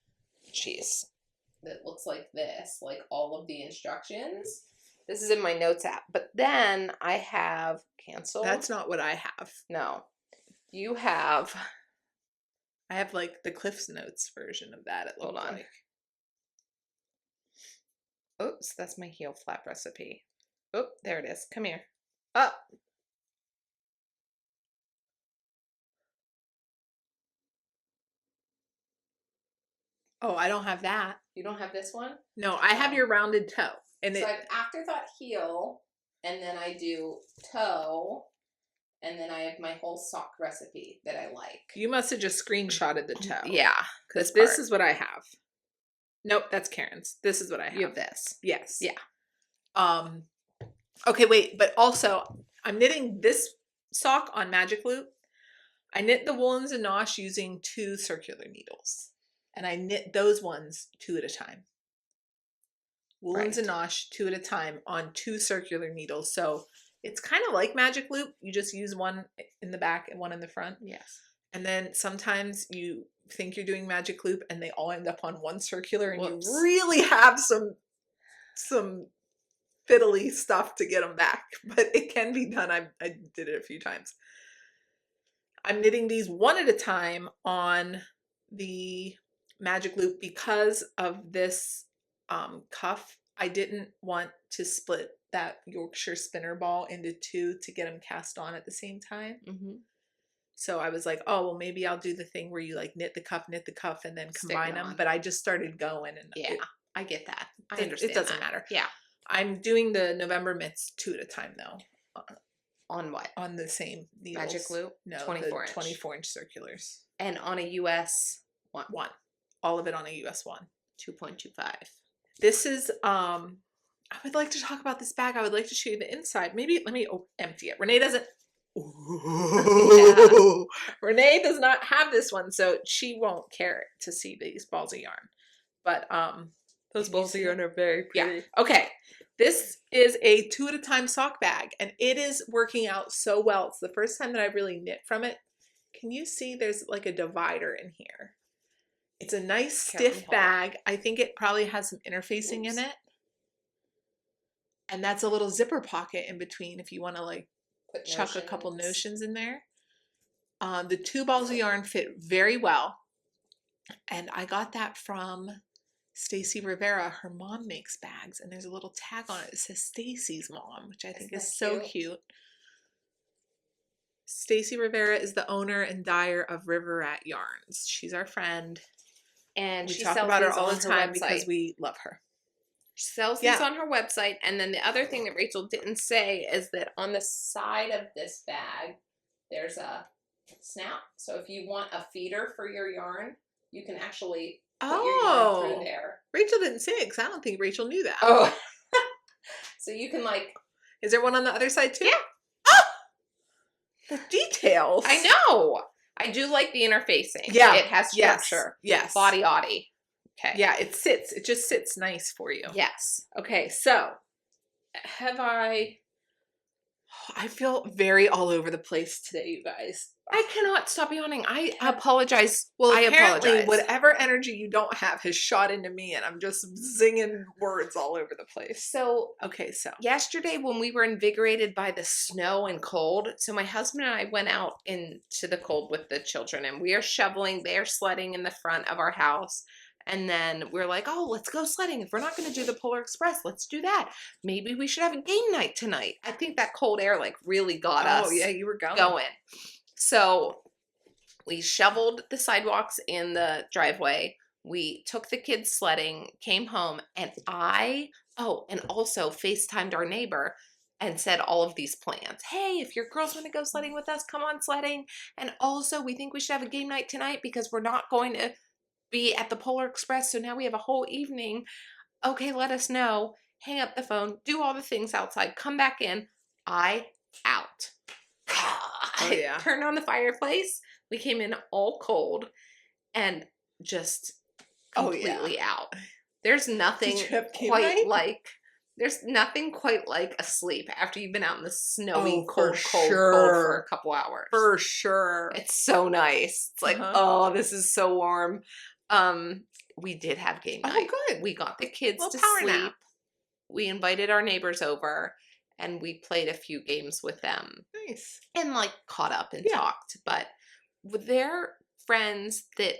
that looks like this, like all of the instructions. This is in my notes app. But then I have canceled. That's not what I have. No. You have. I have like the Cliff's Notes version of that. Hold on. Like. Oops, that's my heel flap recipe. Oh, there it is. Come here. Up. Oh, I don't have that. You don't have this one? No, I have your rounded toe. And so I have afterthought heel, and then I do toe, and then I have my whole sock recipe that I like. You must have just screenshotted the toe. Yeah. Because this is what I have. Nope, that's Karen's. This is what I have. You have this. Yes. Yeah. Okay, wait, but also I'm knitting this sock on Magic Loop. I knit the woolens and nosh using 2 circular needles. And I knit those ones 2 at a time. Woolens and nosh 2 at a time on 2 circular needles. So it's kind of like Magic Loop. You just use one in the back and one in the front. Yes. And then sometimes you think you're doing Magic Loop and they all end up on one circular and you really have some fiddly stuff to get them back. But it can be done. I did it a few times. I'm knitting these 1 at a time on the Magic Loop because of this cuff. I didn't want to split that Yorkshire spinner ball into 2 to get them cast on at the same time. Mm-hmm. So I was like, oh, well, maybe I'll do the thing where you like knit the cuff, and then combine them. But I just started going and I get that. I understand. It doesn't matter. Yeah. I'm doing the November mitts 2 at a time though. On what? On the same needles. Magic Loop? No, 24-inch. 24-inch circulars. And on a US 1. All of it on a US 1. 2.25. This is, I would like to talk about this bag. I would like to show you the inside. Maybe, let me empty it. Renee doesn't. Yeah. Renee does not have this one, so she won't care to see these balls of yarn. But, those balls of yarn are very pretty. Yeah. Okay. This is a 2 at a time sock bag, and it is working out so well. It's the first time that I've really knit from it. Can you see there's like a divider in here? It's a nice stiff bag. I think it probably has some interfacing in it. And that's a little zipper pocket in between if you want to like chuck a couple notions in there. The 2 balls of yarn fit very well. And I got that from Stacy Rivera. Her mom makes bags and there's a little tag on it that says Stacy's mom, which I think is so cute. Stacy Rivera is the owner and dyer of River Rat Yarns. She's our friend. And we talk about her all the time because we love her. She sells these on her website. And then the other thing that Rachel didn't say is that on the side of this bag, there's a snap. So if you want a feeder for your yarn, you can actually put your yarn through there. Rachel didn't say it because I don't think Rachel knew that. Oh. So you can like... Is there one on the other side too? Yeah. Oh! The details. I know. I do like the interfacing. Yeah. It has structure. Yes. Body-oddy. Okay. Yeah, it sits. It just sits nice for you. Yes. Okay, so have I I feel very all over the place today, you guys. I cannot stop yawning. I apologize. Well, I apparently, apologize. whatever energy you don't have has shot into me, and I'm just zinging words all over the place. So, okay, so yesterday when we were invigorated by the snow and cold, so my husband and I went out into the cold with the children, and we are shoveling. They're sledding in the front of our house. And then we're like, oh, let's go sledding. If we're not going to do the Polar Express, let's do that. Maybe we should have a game night tonight. I think that cold air like really got us. Oh, yeah, you were going. So we shoveled the sidewalks in the driveway. We took the kids sledding, came home, and and also FaceTimed our neighbor and said all of these plans. Hey, if your girls want to go sledding with us, come on sledding. And also, we think we should have a game night tonight because we're not going to be at the Polar Express, so now we have a whole evening. Okay, let us know. Hang up the phone, do all the things outside, come back in. Out. Oh, yeah. I turned on the fireplace. We came in all cold and just completely out. There's nothing quite like a sleep after you've been out in the snowy, cold for a couple hours. For sure. It's so nice. It's like, oh, this is so warm. We did have game night. Oh, good. We got the kids to power sleep. nap. We invited our neighbors over, and we played a few games with them. Nice. And like caught up and talked. But with their friends that,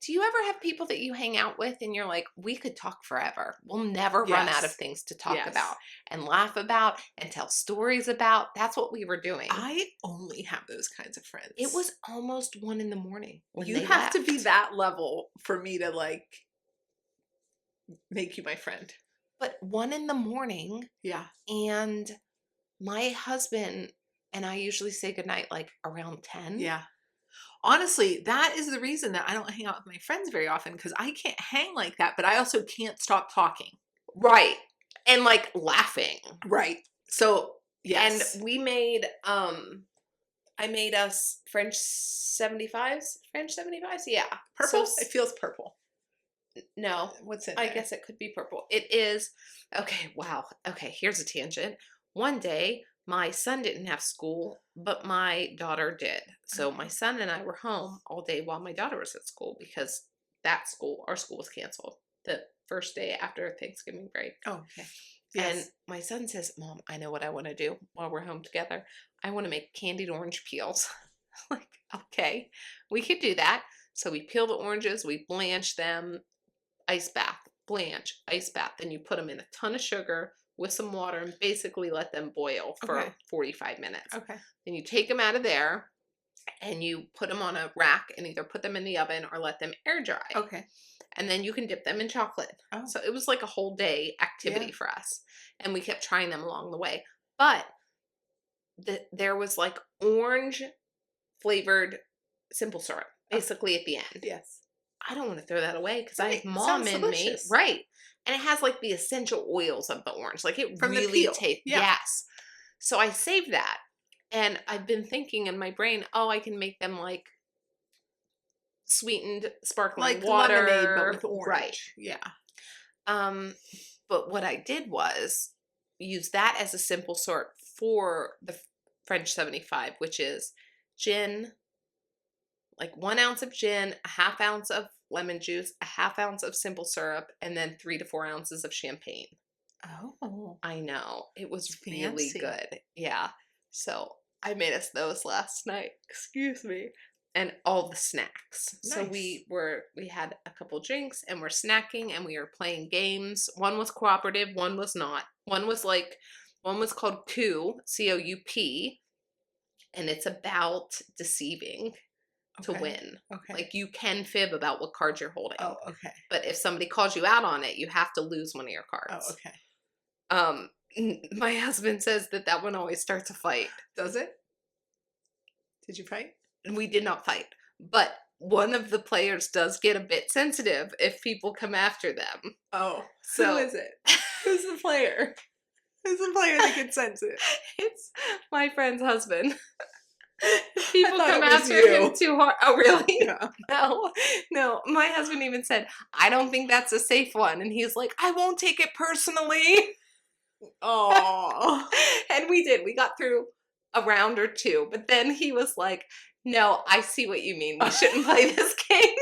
do you ever have people that you hang out with and you're like, we could talk forever. We'll never run out of things to talk about and laugh about and tell stories about. That's what we were doing. I only have those kinds of friends. It was almost 1 a.m. when you have to be that level for me to like make you my friend. But 1 a.m. Yeah. And my husband and I usually say goodnight like around 10. Yeah. Honestly, that is the reason that I don't hang out with my friends very often, because I can't hang like that, but I also can't stop talking. Right. And like laughing. Right. So, yes. And we made, I made us French 75s. Yeah. Purple? So, it feels purple. No. What's it? I guess it could be purple. It is. Okay. Wow. Okay. Here's a tangent. One day, my son didn't have school, but my daughter did. So my son and I were home all day while my daughter was at school because our school was canceled the first day after Thanksgiving break. Oh, okay. Yes. And my son says, Mom, I know what I want to do while we're home together. I want to make candied orange peels. Like, okay, we could do that. So we peel the oranges, we blanch them, ice bath, blanch, ice bath. Then you put them in a ton of sugar with some water and basically let them boil for 45 minutes. Okay. Then you take them out of there and you put them on a rack and either put them in the oven or let them air dry. Okay. And then you can dip them in chocolate. Oh. So it was like a whole day activity for us. And we kept trying them along the way. But there was like orange flavored simple syrup basically at the end. Yes. I don't want to throw that away because I have mom in me. Right. And it has like the essential oils of the orange. Like it From really Yeah. tastes. Yes. So I saved that. And I've been thinking in my brain, I can make them like sweetened sparkling like water. Lemonade, but with orange. Right. Yeah. But what I did was use that as a simple sort for the French 75, which is gin, like 1 ounce of gin, a half ounce of lemon juice, a half ounce of simple syrup, and then 3 to 4 ounces of champagne. Oh. I know. It was Fancy. really good. Yeah. So I made us those last night. Excuse me. And all the snacks. Nice. So we had a couple drinks and we're snacking and we were playing games. One was cooperative, one was not. One was called Coup, C-O-U-P, and it's about deceiving to win. Okay. Like you can fib about what card you're holding. Oh, okay. But if somebody calls you out on it, you have to lose one of your cards. Oh, okay. My husband says that one always starts a fight. Does it? Did you fight? We did not fight, but one of the players does get a bit sensitive if people come after them. Oh, so who is it? Who's the player? Who's the player that gets sensitive? It's my friend's husband. People come after you. him too hard. Oh, really? Yeah. No. My husband even said, I don't think that's a safe one. And he's like, I won't take it personally. Oh. And we did. We got through a round or two, but then he was like, no, I see what you mean. We shouldn't play this game.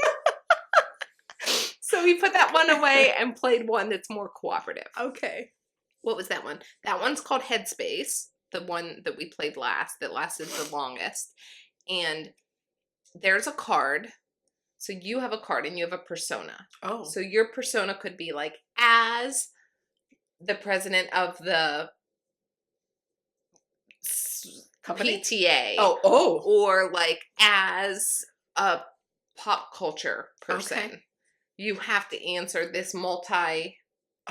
So we put that one away and played one that's more cooperative. Okay. What was that one? That one's called Headspace, the one that we played last, that lasted the longest. And there's a card. So you have a card and you have a persona. Oh. So your persona could be like, as the president of the Company? PTA. Oh. Or like as a pop culture person. Okay. You have to answer this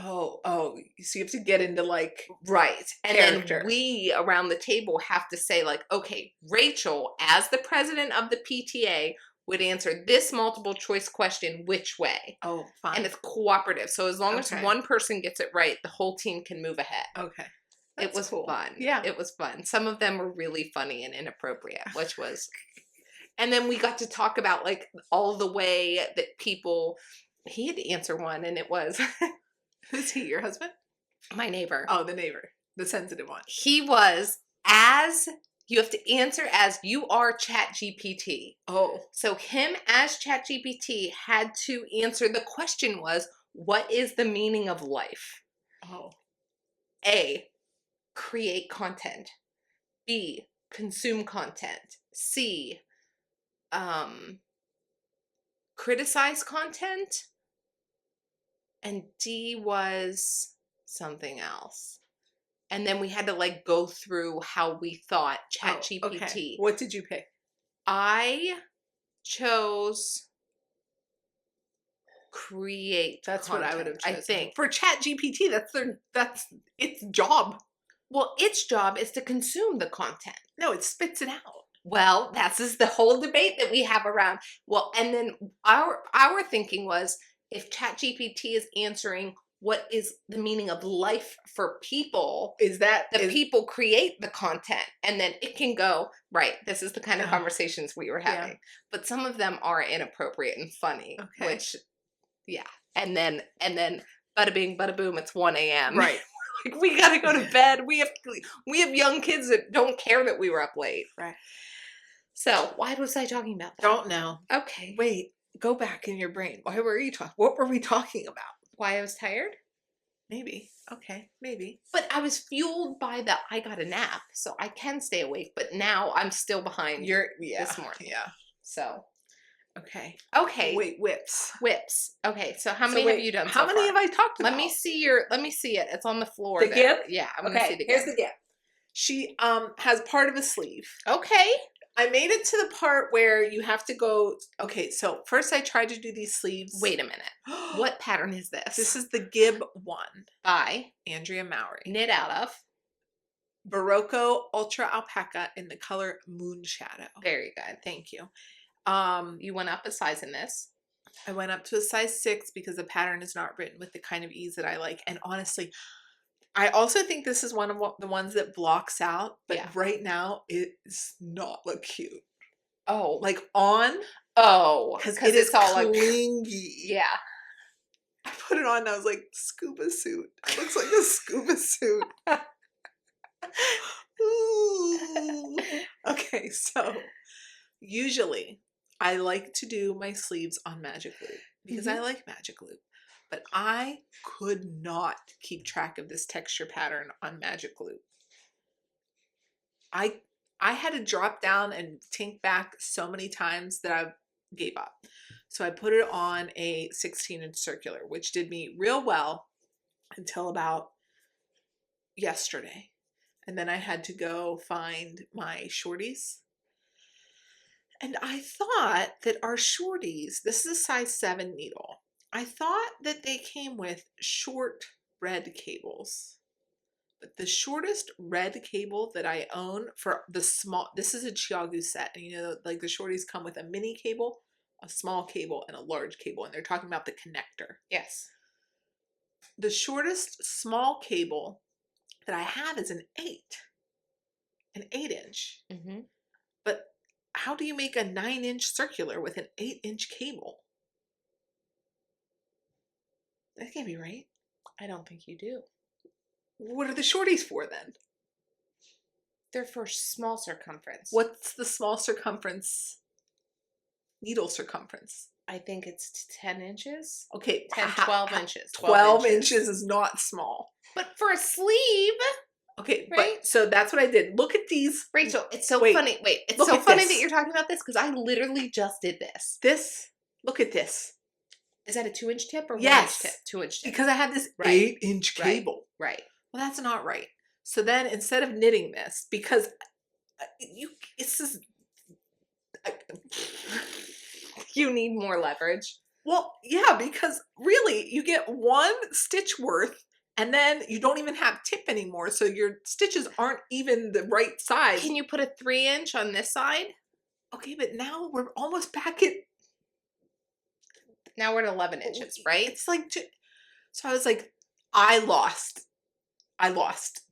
Oh, so you have to get into like right. And character. then we around the table have to say like, okay, Rachel, as the president of the PTA, would answer this multiple choice question which way. Oh, fine. And it's cooperative. So as long as one person gets it right, the whole team can move ahead. Okay. It was cool. fun. Yeah. It was fun. Some of them were really funny and inappropriate, which was... And then we got to talk about like all the way that people... He had to answer one and it was... Who's he, your husband? My neighbor. Oh, the neighbor. The sensitive one. He was as... You have to answer as you are ChatGPT. Oh. So him as ChatGPT had to answer, the question was, what is the meaning of life? Oh. A, create content. B, consume content. C, criticize content. And D was something else. And then we had to like go through how we thought ChatGPT. Oh, okay. What did you pick? I chose create. That's content, what I would have chosen. I think. For ChatGPT, that's its job. Well, its job is to consume the content. No, it spits it out. Well, that's just the whole debate that we have around. Well, and then our thinking was, if ChatGPT is answering what is the meaning of life for people, people create the content, and then it can go, right, this is the kind of conversations we were having. Yeah. But some of them are inappropriate and funny, which, yeah. And then bada bing, bada boom, it's 1 a.m. Right. Like, we gotta go to bed. We have young kids that don't care that we were up late. Right. So why was I talking about that? Don't know. Okay. Wait, go back in your brain. What were we talking about? Why I was tired? Maybe. Okay, maybe. But I was fueled by I got a nap, so I can stay awake, but now I'm still behind this morning. Yeah. So. Okay. Wait, whips. Okay, so how many have you done so far? How many have I talked about? Let me see it. It's on the floor. The Gib? Yeah, I'm gonna see the Gib. Here's the Gib. She has part of a sleeve. Okay. I made it to the part where you have to go. Okay, so first I tried to do these sleeves. Wait a minute. What pattern is this? This is the Gib 1 by Andrea Mowry. Knit out of Barocco Ultra Alpaca in the color Moonshadow. Very good. Thank you. You went up a size in this. I went up to a size 6 because the pattern is not written with the kind of ease that I like. And honestly, I also think this is one of the ones that blocks out, but right now it does not look cute. Oh. Like on? Oh. Because it is all clingy. Like, yeah. I put it on and I was like, scuba suit. It looks like a scuba suit. Ooh. Okay, so usually I like to do my sleeves on magic loop because I like magic loop. But I could not keep track of this texture pattern on magic loop. I had to drop down and think back so many times that I gave up. So I put it on a 16-inch circular, which did me real well until about yesterday. And then I had to go find my shorties. And I thought that our shorties, this is a size 7 needle. I thought that they came with short red cables. But the shortest red cable that I own for the small, this is a Chiagu set. And you know, like the shorties come with a mini cable, a small cable, and a large cable. And they're talking about the connector. Yes. The shortest small cable that I have is an 8-inch. Mm-hmm. But how do you make a 9-inch circular with an 8-inch cable? That can't be right. I don't think you do. What are the shorties for then? They're for small circumference. What's the small circumference? Needle circumference. I think it's 10 inches. Okay. 12 inches. 12 inches is not small. But for a sleeve. Okay, right? But so that's what I did. Look at these. Rachel, it's so funny. Wait, it's so funny that you're talking about this because I literally just did this. Look at this. Is that a 2-inch tip or 1-inch tip? 2-inch tip. Because I had this 8-inch cable. Right. Well, that's not right. So then instead of knitting this, because you need more leverage. Well, yeah, because really you get one stitch worth and then you don't even have tip anymore. So your stitches aren't even the right size. Can you put a 3-inch on this side? Okay, but now we're almost back at. Now we're at 11 inches, right? It's like, so I was like, I lost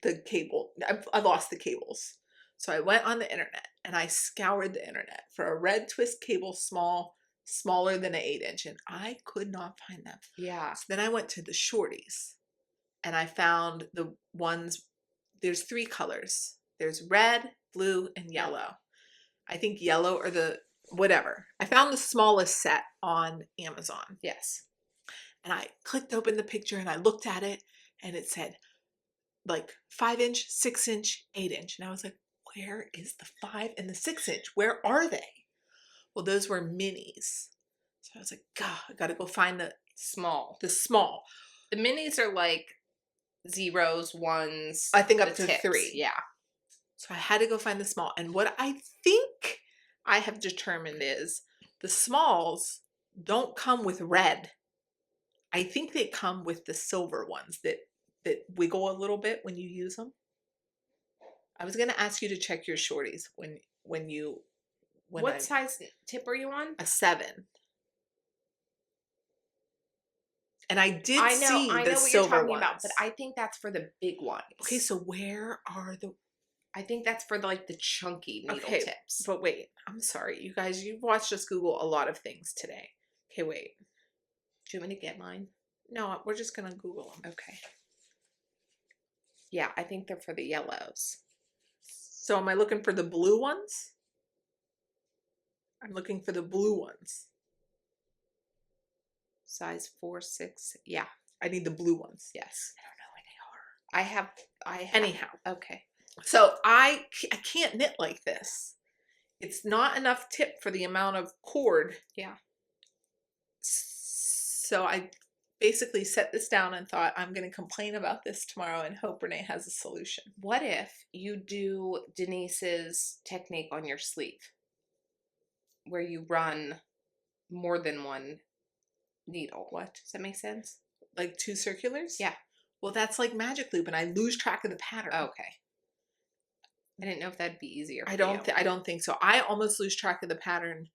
the cable. I lost the cables. So I went on the internet and I scoured the internet for a red twist cable smaller than an 8-inch, and I could not find them. Yeah. So then I went to the shorties and I found the ones, there's 3 colors. There's red, blue, and yellow. I think yellow or whatever. I found the smallest set on Amazon. Yes. And I clicked open the picture and I looked at it and it said like 5-inch, 6-inch, 8-inch. And I was like, where is the 5 and the 6-inch? Where are they? Well, those were minis. So I was like, God, I got to go find the small. The minis are like 0s, 1s. I think up to tips. 3. Yeah. So I had to go find the small. And what I think I have determined is the smalls don't come with red. I think they come with the silver ones that wiggle a little bit when you use them. I was going to ask you to check your shorties What size tip are you on? A 7. And I did see the silver ones. About, but I think that's for the big ones. Okay, so where are the? I think that's for the chunky needle tips. But wait, I'm sorry, you guys. You've watched us Google a lot of things today. Okay, wait. Do you want me to get mine? No, we're just gonna Google them. Okay. Yeah, I think they're for the yellows. So am I looking for the blue ones? I'm looking for the blue ones. Size 4, 6. Yeah. I need the blue ones. Yes. I don't know where they are. I have. Anyhow. Okay. So I can't knit like this. It's not enough tip for the amount of cord. Yeah. So I basically set this down and thought, I'm going to complain about this tomorrow and hope Renee has a solution. What if you do Denise's technique on your sleeve? Where you run more than one needle. What? Does that make sense? Like 2 circulars? Yeah. Well, that's like magic loop and I lose track of the pattern. Okay. I didn't know if that'd be easier. I don't think so. I almost lose track of the pattern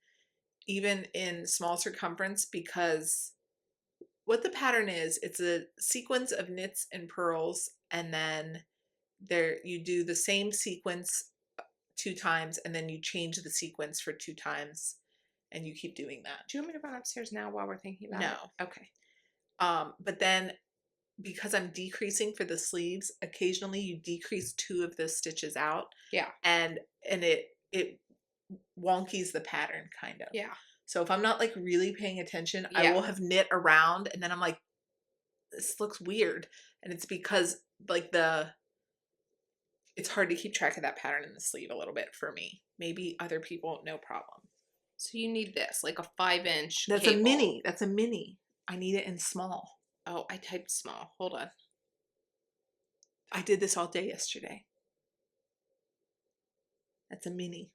even in small circumference because what the pattern is, it's a sequence of knits and purls and then you do the same sequence 2 times and then you change the sequence for 2 times and you keep doing that. Do you want me to run upstairs now while we're thinking about it? No. Okay. But then because I'm decreasing for the sleeves, occasionally you decrease 2 of the stitches out. Yeah. And it wonkies the pattern kind of. Yeah. So if I'm not really paying attention, I will have knit around and then I'm like, this looks weird. And it's because it's hard to keep track of that pattern in the sleeve a little bit for me. Maybe other people, no problem. So you need this, like a 5-inch That's cable. a mini. That's a mini. I need it in small. Oh, I typed small. Hold on. I did this all day yesterday. That's a mini.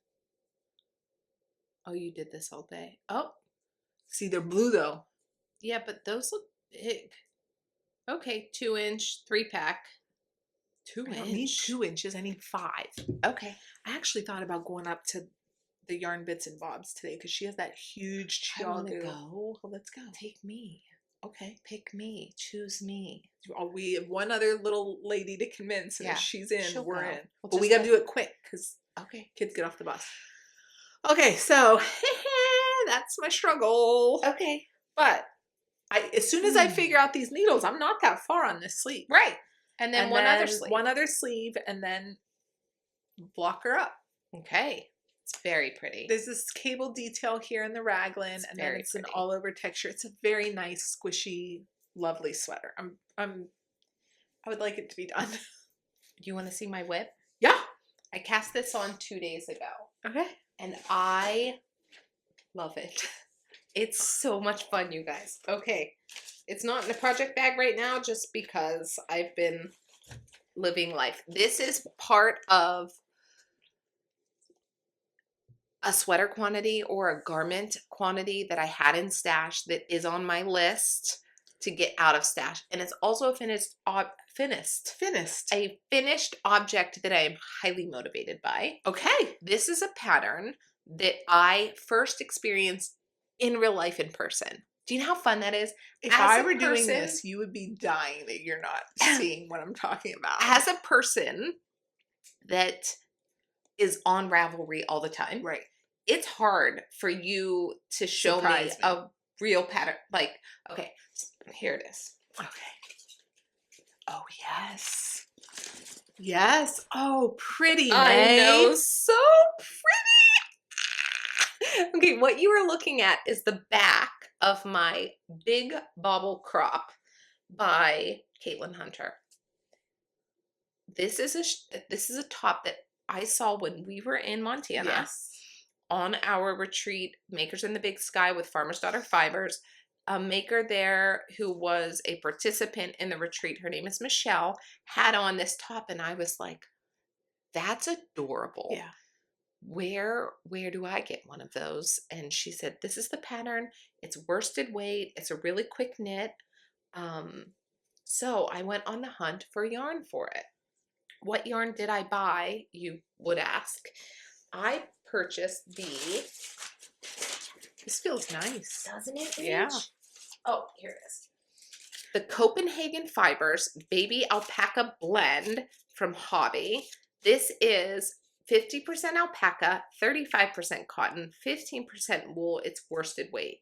Oh, you did this all day. Oh. See, they're blue though. Yeah, but those look big. Okay, 2-inch, 3-pack. 2 inches. I don't need 2 inches. I need 5. Okay. I actually thought about going up to the Yarn Bits and Bobs today because she has that huge I want to Chiago. go. Well, let's go. Take me. Okay. Pick me. Choose me. We have one other little lady to convince, and if she's in, we're in. But we got to do it quick because kids get off the bus. Okay, so that's my struggle. Okay. But as soon as I figure out these needles, I'm not that far on this sleeve. Right. And then one other sleeve. One other sleeve, and then block her up. Okay. It's very pretty. There's this cable detail here in the raglan, and then it's an all over texture. It's a very nice, squishy, lovely sweater. I would like it to be done. Do you want to see my whip? Yeah. I cast this on 2 days ago. Okay. And I love it. It's so much fun, you guys. Okay. It's not in a project bag right now just because I've been living life. This is part of a sweater quantity or a garment quantity that I had in stash that is on my list to get out of stash. And it's also a finished object that I am highly motivated by. Okay. This is a pattern that I first experienced in real life in person. Do you know how fun that is? If I were doing this, you would be dying that you're not seeing what I'm talking about. As a person that is on Ravelry all the time, right? It's hard for you to show me a real pattern. Like, okay, here it is. Okay. Oh, yes. Yes. Oh, pretty, I know, so pretty. Okay, what you are looking at is the back of my Big Bobble crop by Caitlin Hunter. This is a top that I saw when we were in Montana. Yes. On our retreat, Makers in the Big Sky with Farmer's Daughter Fibers. A maker there who was a participant in the retreat, her name is Michelle, had on this top, and I was like, that's adorable. Yeah. Where do I get one of those? And she said, this is the pattern. It's worsted weight. It's a really quick knit. So I went on the hunt for yarn for it. What yarn did I buy, you would ask? I purchased this feels nice. Doesn't it? Yeah. Oh, here it is. The Copenhagen Fibers Baby Alpaca Blend from Hobby. This is 50% alpaca, 35% cotton, 15% wool. It's worsted weight.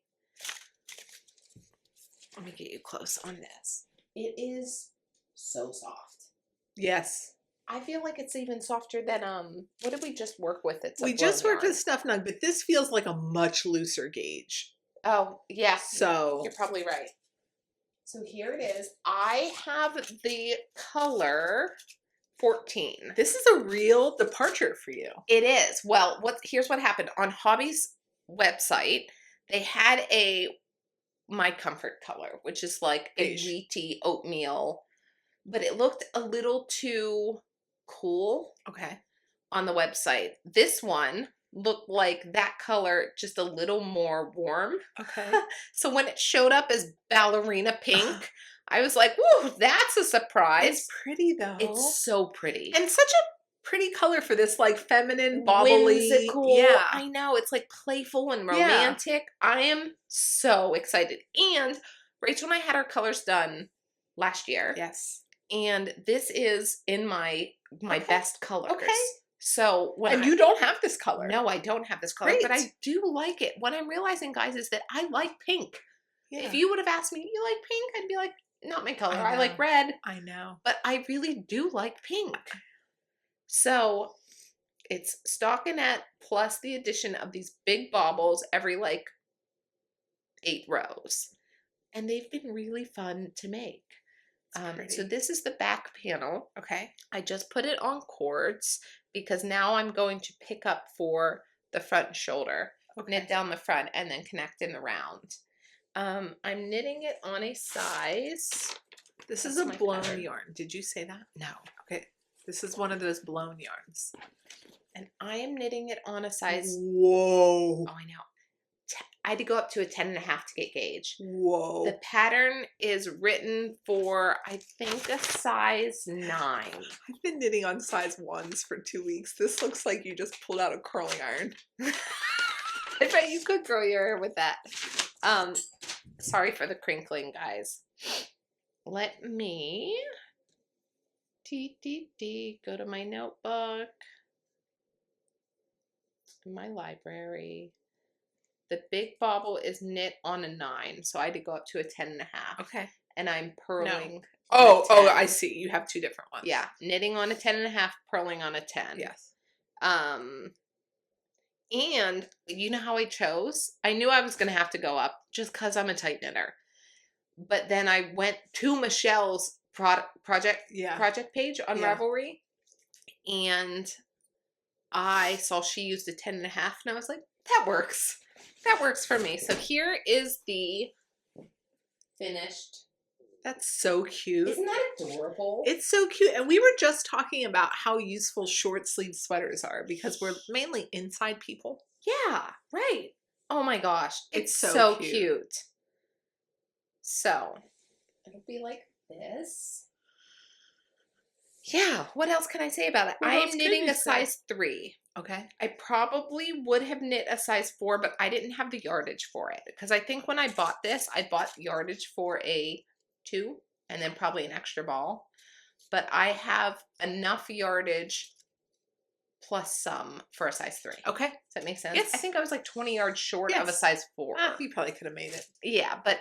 Let me get you close on this. It is so soft. Yes. I feel like it's even softer than, what did we just work with? We just worked with Stuff Nug, but this feels like a much looser gauge. Oh, yeah. So you're probably right. So here it is. I have the color 14. This is a real departure for you. It is. Well, here's what happened. On Hobby's website, they had my comfort color, which is like a wheaty oatmeal, but it looked a little too cool. Okay. On the website. This one looked like that color, just a little more warm. Okay. So when it showed up as ballerina pink, I was like, whoa, that's a surprise. It's pretty though. It's so pretty. And such a pretty color for this like feminine, bobbly. Whimsical. Yeah. I know. It's like playful and romantic. Yeah. I am so excited. And Rachel and I had our colors done last year. Yes. And this is in my best colors. Okay. So you don't have this color. No, I don't have this color. Great. But I do like it. What I'm realizing, guys, is that I like pink. Yeah. If you would have asked me, you like pink? I'd be like, not my color. I like red. I know. But I really do like pink. So it's stockinette plus the addition of these big baubles every like 8 rows. And they've been really fun to make. So this is the back panel. Okay. I just put it on cords because now I'm going to pick up for the front shoulder. Okay. Knit down the front and then connect in the round. I'm knitting it on a size. This is a blown yarn. Did you say that? No. Okay. This is one of those blown yarns. And I am knitting it on a size. Whoa. Oh, I know. I had to go up to a 10.5 to get gauge. Whoa. The pattern is written for, I think, a size 9. I've been knitting on size 1s for 2 weeks. This looks like you just pulled out a curling iron. I bet you could grow your hair with that. Sorry for the crinkling, guys. Let me go to my notebook in my library. The big bobble is knit on a 9, so I had to go up to a 10.5. Okay. And I'm purling Oh, I see. You have two different ones. Yeah, knitting on a 10.5, purling on a 10. Yes. And you know how I chose? I knew I was going to have to go up just because I'm a tight knitter. But then I went to Michelle's project page on Ravelry, and I saw she used a 10.5, and I was like, that works. That works for me. So here is the finished. That's so cute. Isn't that adorable? It's so cute. And we were just talking about how useful short sleeve sweaters are because we're mainly inside people. Yeah, right. Oh my gosh. It's so cute. So, it'll be like this. Yeah, what else can I say about it? I am knitting a size 3. Okay. I probably would have knit a size 4, but I didn't have the yardage for it. Because I think when I bought this, I bought yardage for a 2 and then probably an extra ball. But I have enough yardage plus some for a size 3. Okay. Does that make sense? Yes. I think I was like 20 yards short of a size 4. You probably could have made it. Yeah, but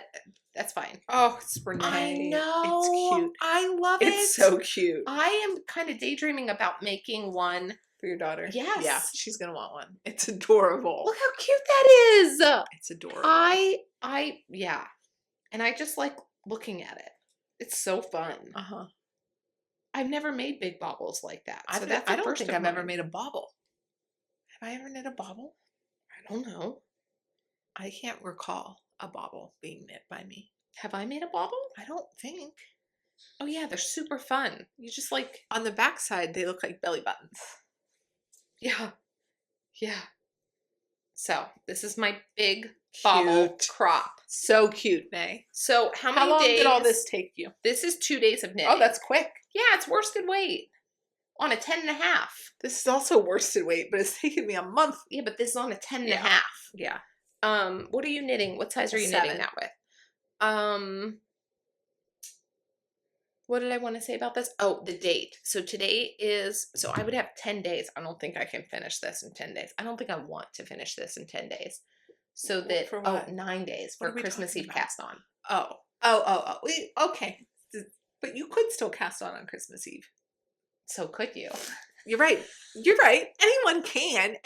that's fine. Oh, it's Renee. I know. It's cute. I love it. It's so cute. I am kind of daydreaming about making one. For your daughter? Yes. Yeah, she's going to want one. It's adorable. Look how cute that is. It's adorable. Yeah. And I just like looking at it. It's so fun. Uh-huh. I've never made big bobbles like that. So I don't think I've ever made a bobble. Have I ever knit a bobble? I don't know. I can't recall a bobble being knit by me. Have I made a bobble? I don't think. Oh yeah, they're super fun. You just like... On the backside, they look like belly buttons. Yeah. Yeah. So, this is my big bobble crop. So cute, Nay. So, how many long days did all this take you? This is 2 days of knitting. Oh, that's quick. Yeah, it's worsted weight. On a 10.5. This is also worsted weight, but it's taken me a month. Yeah, but this is on a 10.5. Yeah. What are you knitting? What size are you knitting that with? What did I want to say about this? Oh, the date. So today is, so I would have 10 days. I don't think I can finish this in 10 days. I don't think I want to finish this in 10 days. So that, for what? 9 days for Christmas Eve cast on. Oh. Okay. But you could still cast on Christmas Eve. So could you? You're right. Anyone can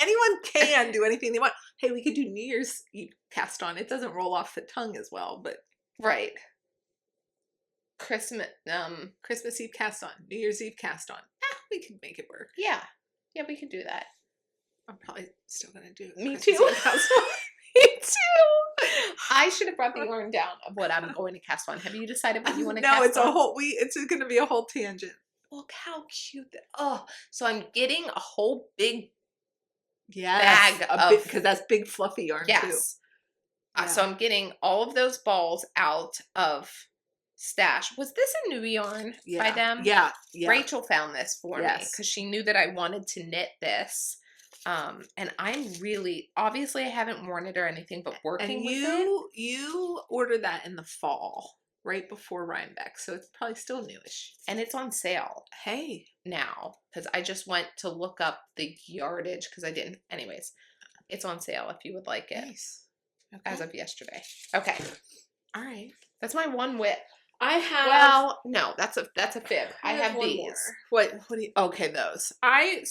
do anything they want. Hey, we could do New Year's Eve cast on. It doesn't roll off the tongue as well, but. Right. Christmas Eve cast on. New Year's Eve cast on. We could make it work. Yeah. Yeah, we could do that. I'm probably still going to do it. Me too. Me too. I should have brought the yarn down of what I'm going to cast on. Have you decided what you want to cast on? No, it's going to be a whole tangent. Look how cute that. So I'm getting a whole big bag of, because that's big fluffy yarn too. Yeah. So I'm getting all of those balls out of stash. Was this a new yarn by them? Yeah. Rachel found this for me because she knew that I wanted to knit this. And I'm really, obviously I haven't worn it or anything, but working with it. You ordered that in the fall, right before Rhinebeck, so it's probably still newish. And it's on sale. Hey. Now, because I just went to look up the yardage because I didn't. Anyways, it's on sale if you would like it. Nice. Okay. As of yesterday. Okay. All right. That's my one whip. I have. Well, no, that's a fib. I have these. More. What do you? Okay, those. I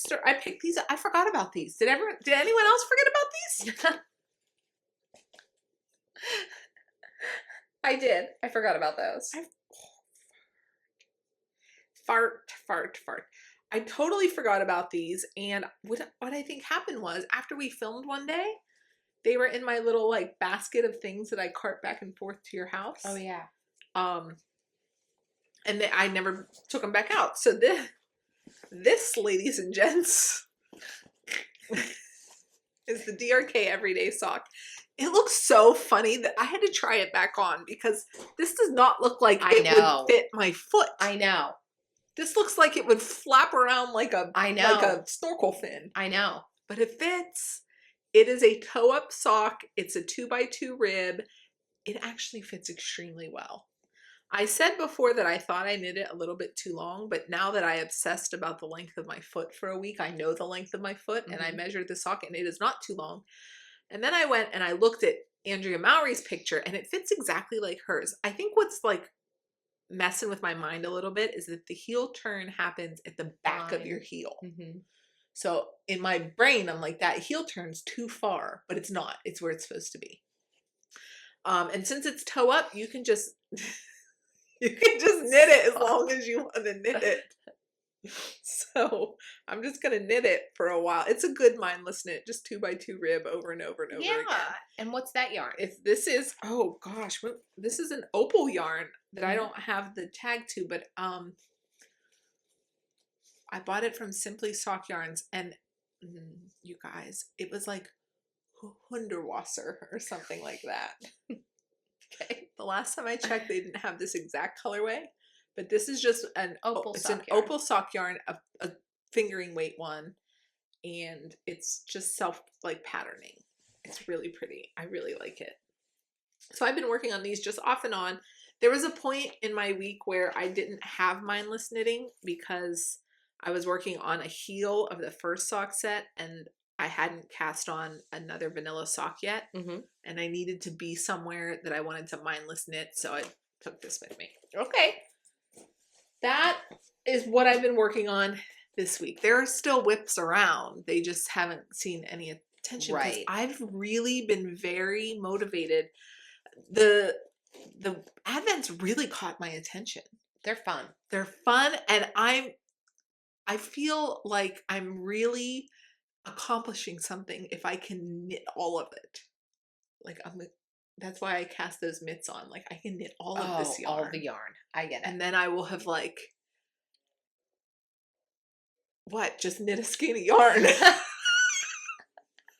picked these. I forgot about these. Did anyone else forget about these? I did. I forgot about those. Fart. I totally forgot about these. And what I think happened was after we filmed one day, they were in my little like basket of things that I cart back and forth to your house. Oh yeah. And I never took them back out. So this, ladies and gents, is the DRK Everyday Sock. It looks so funny that I had to try it back on because this does not look like it would fit my foot. I know. This looks like it would flap around like a snorkel fin. I know. But it fits. It is a toe-up sock. It's a 2x2 rib. It actually fits extremely well. I said before that I thought I knit it a little bit too long, but now that I obsessed about the length of my foot for a week, I know the length of my foot, and I measured the sock, and it is not too long. And then I went and I looked at Andrea Mowry's picture, and it fits exactly like hers. I think what's like messing with my mind a little bit is that the heel turn happens at the back of your heel. Mm-hmm. So in my brain, I'm like, that heel turn's too far, but it's not. It's where it's supposed to be. And since it's toe up, you can just knit it as long as you want to knit it. So I'm just gonna knit it for a while. It's a good mindless knit, just 2x2 rib over and over and over again. And what's that yarn? If this is, oh gosh, this is an opal yarn that I don't have the tag to, but I bought it from Simply Sock Yarns, and you guys, it was like Hunderwasser or something like that. Okay. The last time I checked, they didn't have this exact colorway, but this is just an opal sock yarn, a fingering weight one, and it's just self patterning. It's really pretty. I really like it. So I've been working on these just off and on. There was a point in my week where I didn't have mindless knitting because I was working on a heel of the first sock set, and I hadn't cast on another vanilla sock yet, and I needed to be somewhere that I wanted to mindless knit, so I took this with me. Okay. That is what I've been working on this week. There are still whips around. They just haven't seen any attention. Right. I've really been very motivated. The Advents really caught my attention. They're fun. They're fun, and I feel like I'm really accomplishing something if I can knit all of it. Like that's why I cast those mitts on. Like I can knit all of this yarn. All the yarn. I get it. And then I will have just knit a skein of yarn.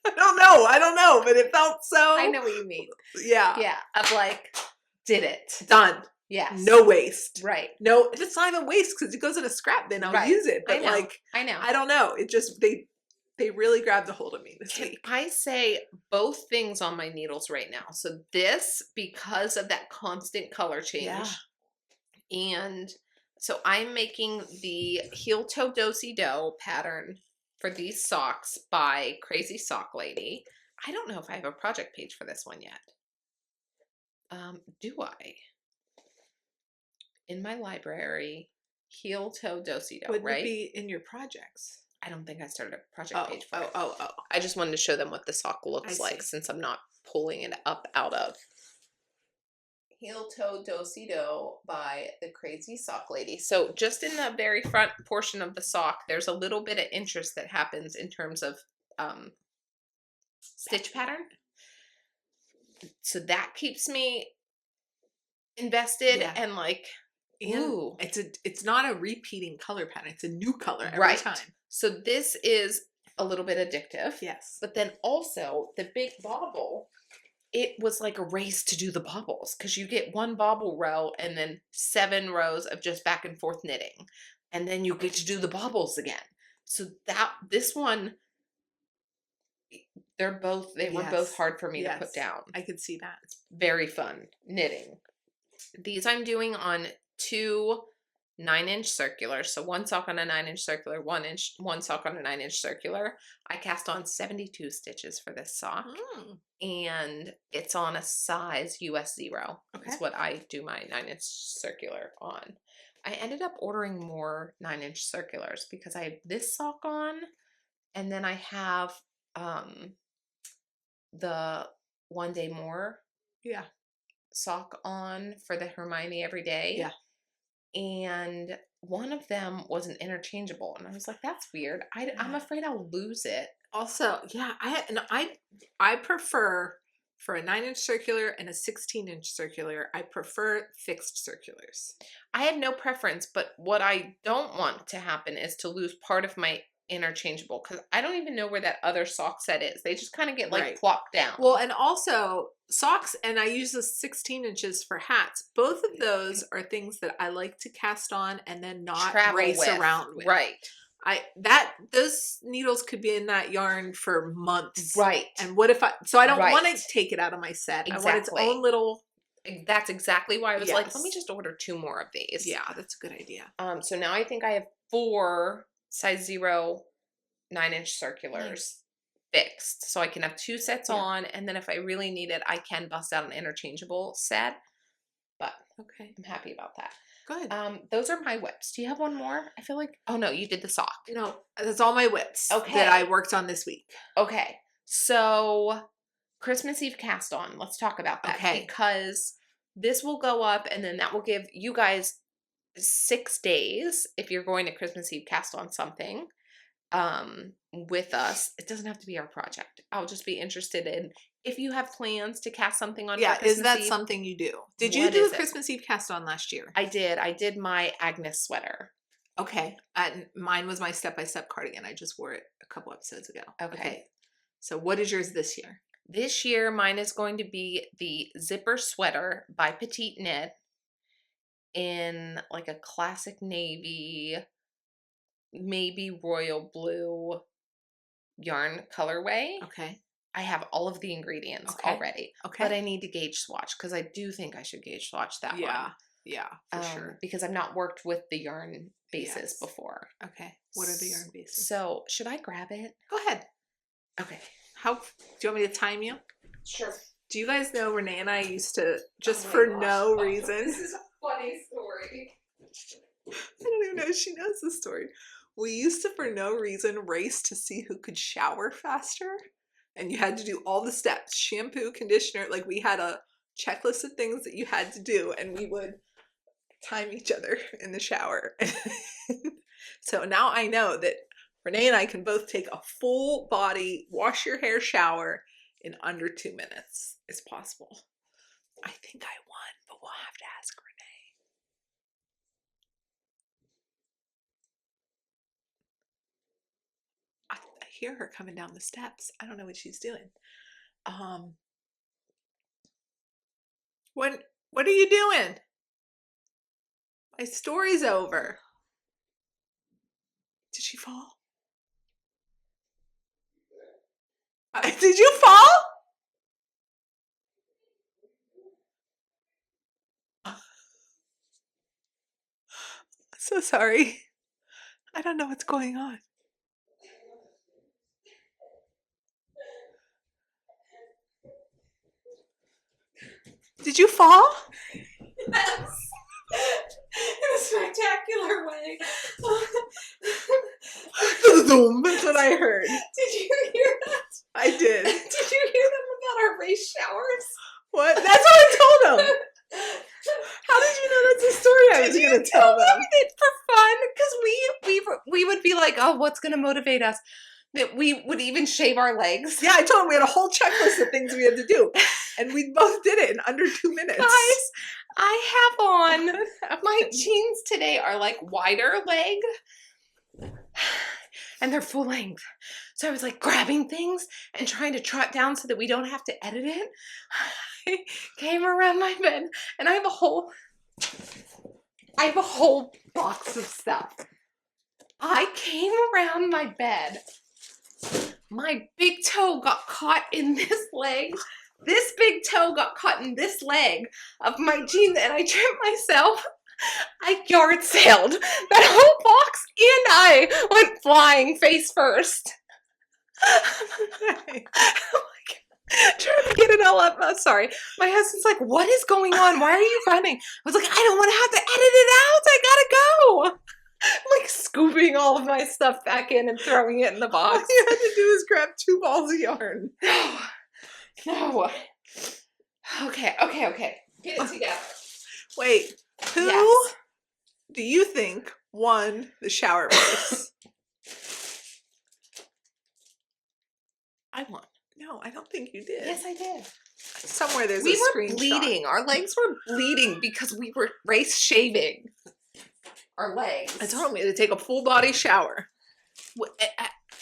I don't know, but it felt so. I know what you mean. Yeah. Yeah. Of did it. Done. Yes. No waste. Right. No, it's not even waste because it goes in a scrap bin. I'll use it. But I know. I don't know. It just, they really grabbed a hold of me this week. I say both things on my needles right now. So this, because of that constant color change. Yeah. And so I'm making the heel toe do-si-do pattern for these socks by Crazy Sock Lady. I don't know if I have a project page for this one yet. Do I? In my library, heel toe do-si-do, Would right? it be in your projects? I don't think I started a project page for it. Oh. I just wanted to show them what the sock looks like since I'm not pulling it up out of. Heel toe do-si-do by the Crazy Sock Lady. So just in the very front portion of the sock, there's a little bit of interest that happens in terms of stitch pattern. So that keeps me invested and ooh. It's not a repeating color pattern. It's a new color every time. So this is a little bit addictive. Yes. But then also the big bobble, it was like a race to do the bobbles because you get one bobble row and then 7 rows of just back and forth knitting. And then you get to do the bobbles again. So this one, they were both hard for me to put down. I could see that. It's very fun knitting. These I'm doing on 2 9-inch circulars. So one sock on a 9-inch circular, one sock on a 9-inch circular. I cast on 72 stitches for this sock. And it's on a size US 0. Okay. Is what I do my 9-inch circular on. I ended up ordering more 9-inch circulars because I have this sock on, and then I have the One Day More sock on for the Hermione Everyday. Yeah. And one of them wasn't interchangeable. And I was like, that's weird. I'm afraid I'll lose it. Also, I prefer, for a 9-inch circular and a 16-inch circular, I prefer fixed circulars. I had no preference, but what I don't want to happen is to lose part of my interchangeable, because I don't even know where that other sock set is. They just kind of get plopped down. Well, and also socks, and I use the 16 inches for hats. Both of those are things that I like to cast on and then not race around with. Right. Those needles could be in that yarn for months. Right. And what if I don't want to take it out of my set. Exactly. I want its own little. That's exactly why I was like, let me just order 2 more of these. Yeah, that's a good idea. So now I think I have 4 size 0 9-inch circulars fixed. So I can have 2 sets on, and then if I really need it, I can bust out an interchangeable set. But I'm happy about that. Go ahead. Those are my whips. Do you have one more? I feel like, oh no, you did the sock. No, that's all my whips Okay. that I worked on this week. Okay. So Christmas Eve cast on. Let's talk about that. Okay. Because this will go up and then that will give you guys 6 days if you're going to Christmas Eve cast on something with us. It doesn't have to be our project. I'll just be interested in if you have plans to cast something on. Yeah, for Christmas is that Eve. something you do? Did you What do is a it? Christmas Eve cast on last year? I did. I did my Agnes sweater. Okay. And mine was my step-by-step cardigan. I just wore it a couple episodes ago. Okay. So what is yours this year? This year, mine is going to be the zipper sweater by Petite knit in like a classic navy, maybe royal blue yarn colorway. Okay. I have all of the ingredients Okay. already, Okay. but I need to gauge swatch because I do think I should gauge swatch that one. Yeah, for sure. Because I've not worked with the yarn bases Yes. before. Okay. What are the yarn bases? So should I grab it? Go ahead. Okay. Do you want me to time you? Sure. Do you guys know Renee and I used to, just for no reason. This is a funny story. I don't even know if she knows the story. We used to, for no reason, race to see who could shower faster. And you had to do all the steps. Shampoo, conditioner. Like, we had a checklist of things that you had to do. And we would time each other in the shower. So now I know that Renee and I can both take a full body, wash your hair shower in under 2 minutes. It's possible. I think I won, but we'll have to ask Renee. I hear her coming down the steps. I don't know what she's doing. What are you doing? My story's over. Did she fall? Did you fall? So sorry. I don't know what's going on. Did you fall? Yes. In a spectacular way. That's what I heard. Did you hear that? I did. Did you hear them about our race showers? What? That's what I told them. How did you know that's a story I was going to tell them? It for fun because we would be like, oh, what's going to motivate us? That we would even shave our legs. Yeah, I told them we had a whole checklist of things we had to do, and we both did it in under 2 minutes. Guys, I have on my jeans today are like wider leg, and they're full length. So I was like grabbing things and trying to trot down so that we don't have to edit it. I came around my bed, and I have a whole box of stuff. I came around my bed. My big toe got caught in this leg. This big toe got caught in this leg of my jeans, and I tripped myself. I yard sailed that whole box, and I went flying face first. Trying to get it all up. Oh, sorry. My husband's like, what is going on? Why are you running? I was like, I don't want to have to edit it out. I gotta go. I'm like scooping all of my stuff back in and throwing it in the box. All you had to do is grab 2 balls of yarn. No. Okay. Get it together. Wait, who do you think won the shower race? I won. No, I don't think you did. Yes, I did. Somewhere there's a We were screenshot. bleeding. Our legs were bleeding because we were race shaving our legs. I told me to take a full body shower.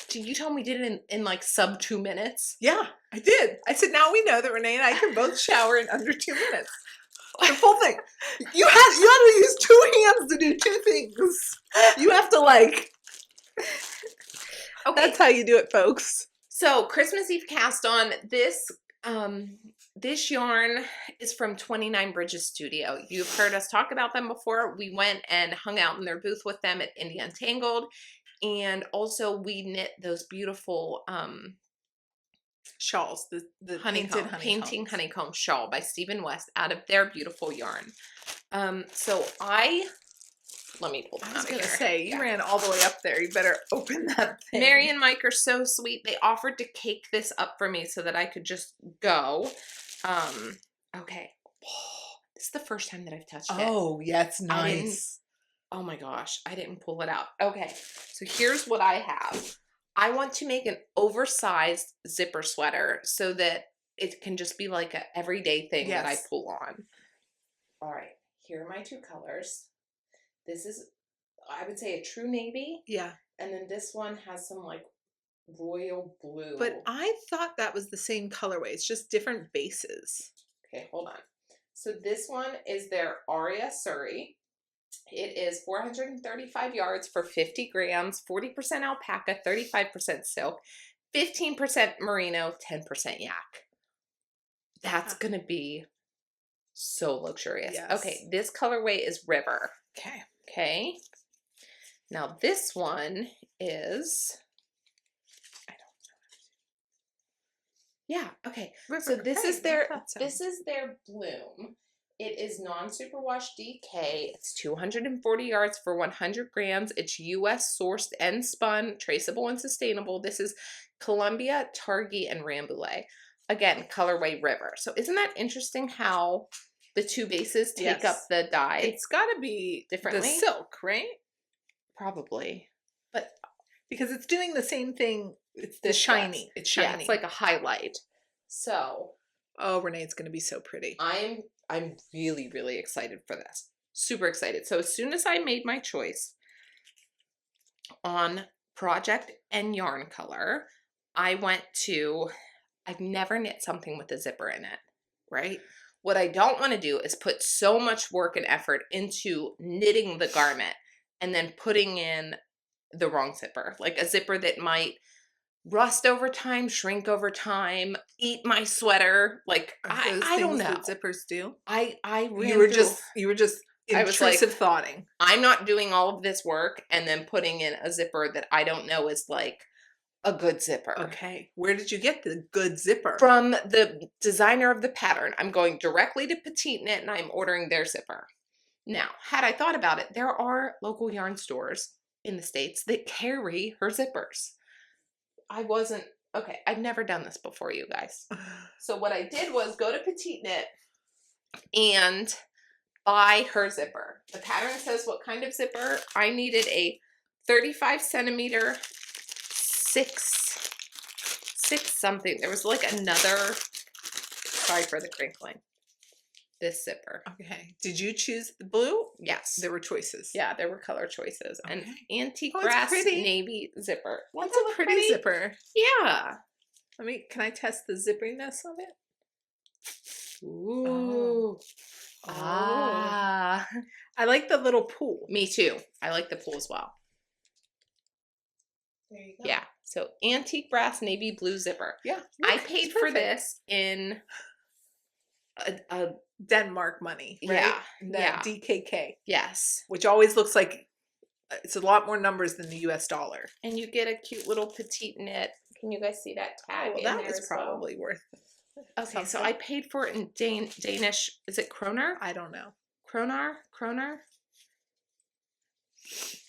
Did you tell me we did it in like sub 2 minutes? Yeah, I did. I said, now we know that Renee and I can both shower in under 2 minutes. The full thing. You had to use 2 hands to do 2 things. You have to like. Okay. That's how you do it, folks. So Christmas Eve cast on this. This yarn is from 29 Bridges Studio. You've heard us talk about them before. We went and hung out in their booth with them at India Untangled. And also we knit those beautiful Shawls, the painting honeycomb shawl by Stephen West out of their beautiful yarn. So let me pull them I was out going of to here. say, you ran all the way up there. You better open that thing. Mary and Mike are so sweet. They offered to cake this up for me so that I could just go. Okay. This is the first time that I've touched it. Oh, yeah, it's nice. Oh my gosh, I didn't pull it out. Okay, so here's what I have. I want to make an oversized zipper sweater so that it can just be like an everyday thing that I pull on. All right, here are my two colors. This is, I would say, a true navy. Yeah. And then this one has some like royal blue. But I thought that was the same colorway. It's just different bases. Okay, hold on. So this one is their Aria Surrey. It is 435 yards for 50 grams, 40% alpaca, 35% silk, 15% merino, 10% yak. That's going to be so luxurious. Yes. Okay, this colorway is River. Okay. Okay. Now this one is, I don't know. Yeah, okay. River, so this is their bloom. It is non-superwash DK. It's 240 yards for 100 grams. It's U.S. sourced and spun, traceable and sustainable. This is Columbia, Targhee, and Rambouillet. Again, colorway River. So isn't that interesting how the two bases take up the dye? It's got to be differently. The silk, right? Probably. But because it's doing the same thing. It's the shiny. It's shiny. Yeah, it's like a highlight. So. Oh, Renee, it's going to be so pretty. I'm really, really excited for this. Super excited. So as soon as I made my choice on project and yarn color, I've never knit something with a zipper in it, right? What I don't want to do is put so much work and effort into knitting the garment and then putting in the wrong zipper, like a zipper that might rust over time, shrink over time, eat my sweater. Like I don't know. That zippers do. You were just intrusive thoughting. I'm not doing all of this work and then putting in a zipper that I don't know is like a good zipper. Okay. Where did you get the good zipper? From the designer of the pattern. I'm going directly to Petite Knit and I'm ordering their zipper. Now, had I thought about it, there are local yarn stores in the States that carry her zippers. I've never done this before, you guys. So what I did was go to Petite Knit and buy her zipper. The pattern says what kind of zipper. I needed a 35 centimeter, six something. There was like another, sorry for the crinkling, this zipper. Okay. Did you choose the blue? Yes. There were choices. Yeah, there were color choices. Okay. An antique brass navy zipper. That's a pretty zipper. Yeah. Can I test the zipperiness of it? Ooh. Oh. Ah. I like the little pool. Me too. I like the pool as well. There you go. Yeah. So antique brass navy blue zipper. Yeah. Look, I paid for this in a Denmark money, right? Yeah. DKK. Yes. Which always looks like it's a lot more numbers than the US dollar. And you get a cute little petite knit. Can you guys see that tag? Oh, well, that was probably worth Okay, something. so I paid for it in Danish. Is it kroner? I don't know. Kroner?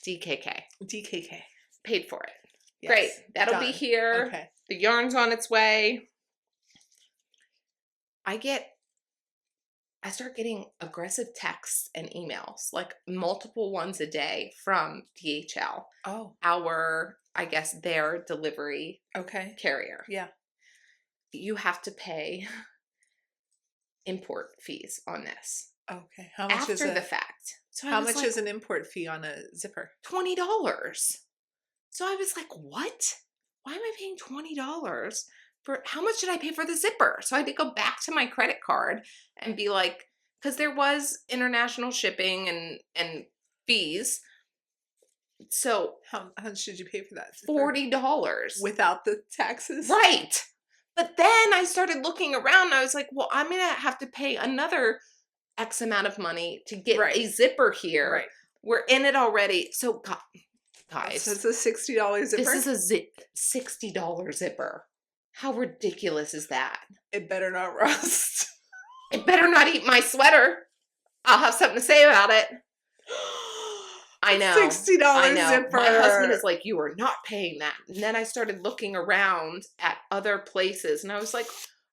DKK. DKK. Paid for it. Yes. Great. That'll be here. Okay. The yarn's on its way. I start getting aggressive texts and emails, like multiple ones a day from DHL. Oh. Their delivery carrier. Yeah. You have to pay import fees on this. Okay. How much after the fact? So how much is an import fee on a zipper? $20. So I was like, what? Why am I paying $20 for, how much did I pay for the zipper? So I had to go back to my credit card and be like, because there was international shipping and fees. So how much did you pay for that zipper? $40. Without the taxes? Right. But then I started looking around and I was like, well, I'm going to have to pay another X amount of money to get a zipper here. Right. We're in it already. So guys. So it's a $60 zipper? This is a $60 zipper. How ridiculous is that? It better not rust. It better not eat my sweater. I'll have something to say about it. I know. $60 I know. zipper. My husband is like, you are not paying that. And then I started looking around at other places, and I was like,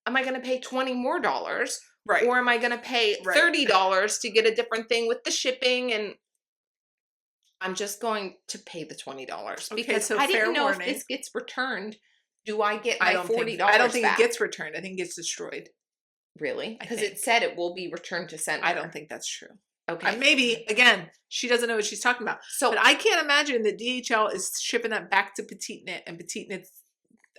am I going to pay $20 more? Right. Or am I going to pay $30 to get a different thing with the shipping? And I'm just going to pay the $20 because I didn't know if this gets returned. Do I get my $40 I don't think back? it gets returned. I think it gets destroyed. Really? Because it said it will be returned to sender. I don't think that's true. Okay. Maybe, again, she doesn't know what she's talking about. But I can't imagine that DHL is shipping that back to Petite Knit, and Petite Knit's,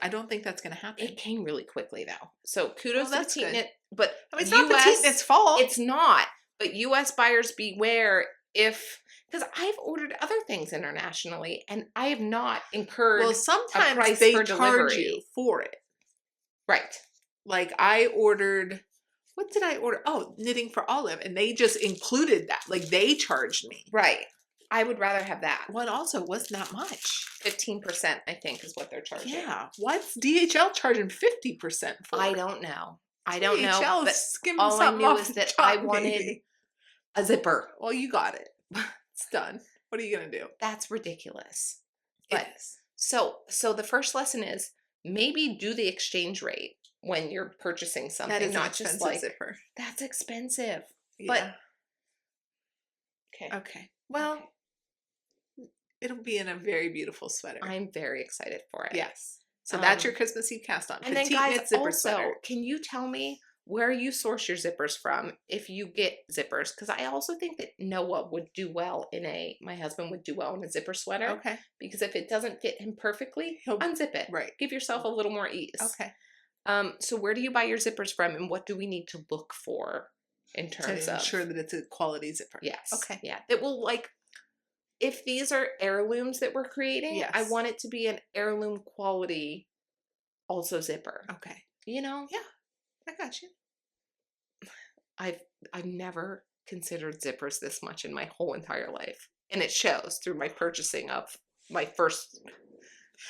I don't think that's going to happen. It came really quickly, though. So kudos to Petite Knit. But I mean, it's not Petite Knit's fault. It's not. But U.S. buyers beware because I've ordered other things internationally, and I have not incurred sometimes a price they for charge delivery. you for it. Right. Like I ordered, what did I order? Oh, knitting for Olive, and they just included that. Like they charged me. Right. I would rather have that. Well, it also wasn't that much. 15%, I think, is what they're charging. Yeah. What's DHL charging 50% for? I don't know. DHL know. But skimming all I knew is that I wanted maybe. a zipper. Well, you got it. It's done. What are you going to do? That's ridiculous. But so the first lesson is maybe do the exchange rate when you're purchasing something. That is not just like zipper. That's expensive. Yeah. But okay. Well, it'll be in a very beautiful sweater. I'm very excited for it. Yes. So that's your Christmas Eve cast on. And Petite then guys, knit zipper also, sweater. can you tell me where you source your zippers from if you get zippers? Because I also think that Noah would do well my husband would do well in a zipper sweater. Okay. Because if it doesn't fit him perfectly, he'll unzip it. Right. Give yourself a little more ease. Okay. So where do you buy your zippers from, and what do we need to look for in terms of ensure that it's a quality zipper? Yes. Okay. Yeah. That will if these are heirlooms that we're creating, I want it to be an heirloom quality also zipper. Okay. You know? Yeah. I got you. I've never considered zippers this much in my whole entire life. And it shows through my purchasing of my first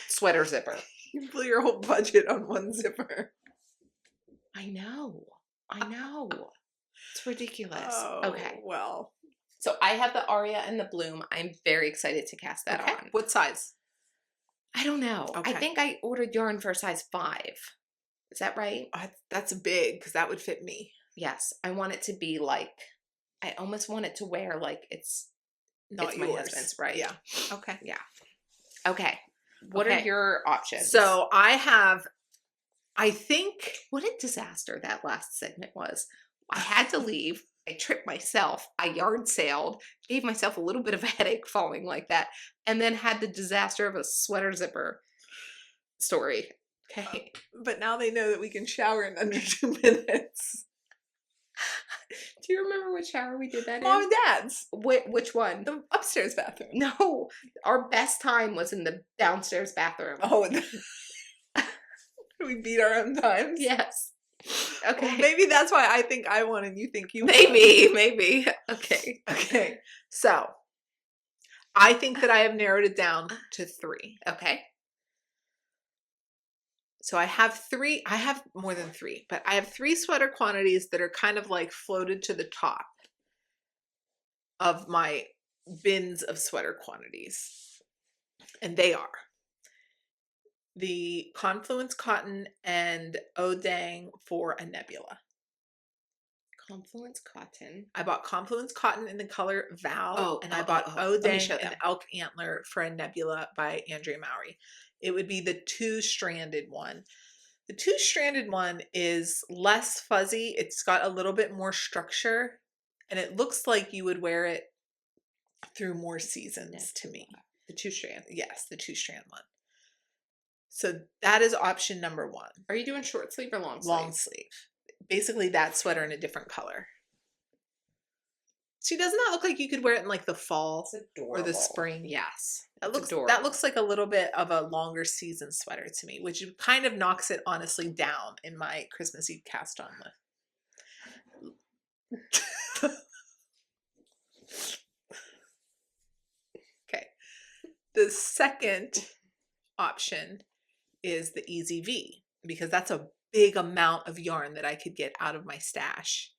sweater zipper. You blew your whole budget on one zipper. I know. It's ridiculous. Oh, okay. Well. So I have the Aria and the Bloom. I'm very excited to cast that on. What size? I don't know. Okay. I think I ordered yarn for a size 5. Is that right? That's big because that would fit me. Yes. I want it to be I almost want it to wear it's not my yours. Husband's, right? Yeah. Okay. Yeah. Okay. What are your options? So I think. What a disaster that last segment was. I had to leave. I tripped myself. I yard sailed, gave myself a little bit of a headache falling like that, and then had the disaster of a sweater zipper story. Okay. But now they know that we can shower in under 2 minutes. Do you remember which shower we did that in? Mom and Dad's. Which one? The upstairs bathroom. No. Our best time was in the downstairs bathroom. Oh, we beat our own times? Yes. Okay. Well, maybe that's why I think I won and you think you won. Maybe. Okay. Okay. So, I think that I have narrowed it down to 3. Okay. So I have more than 3, but I have 3 sweater quantities that are kind of floated to the top of my bins of sweater quantities. And they are the Confluence Cotton and Odang for a Nebula. Confluence Cotton. I bought Confluence Cotton in the color Val, and I bought Odang and Elk Antler for a Nebula by Andrea Mowry. It would be the 2-stranded one. The 2-stranded one is less fuzzy. It's got a little bit more structure, and it looks like you would wear it through more seasons to me. The 2-strand. Yes, the 2-strand one. So that is option number 1. Are you doing short sleeve or long sleeve? Long sleeve. Basically that sweater in a different color. See, doesn't that look like you could wear it in the fall or the spring? Yes. That looks like a little bit of a longer season sweater to me, which kind of knocks it honestly down in my Christmas Eve cast on list. Okay. The second option is the Easy V, because that's a big amount of yarn that I could get out of my stash.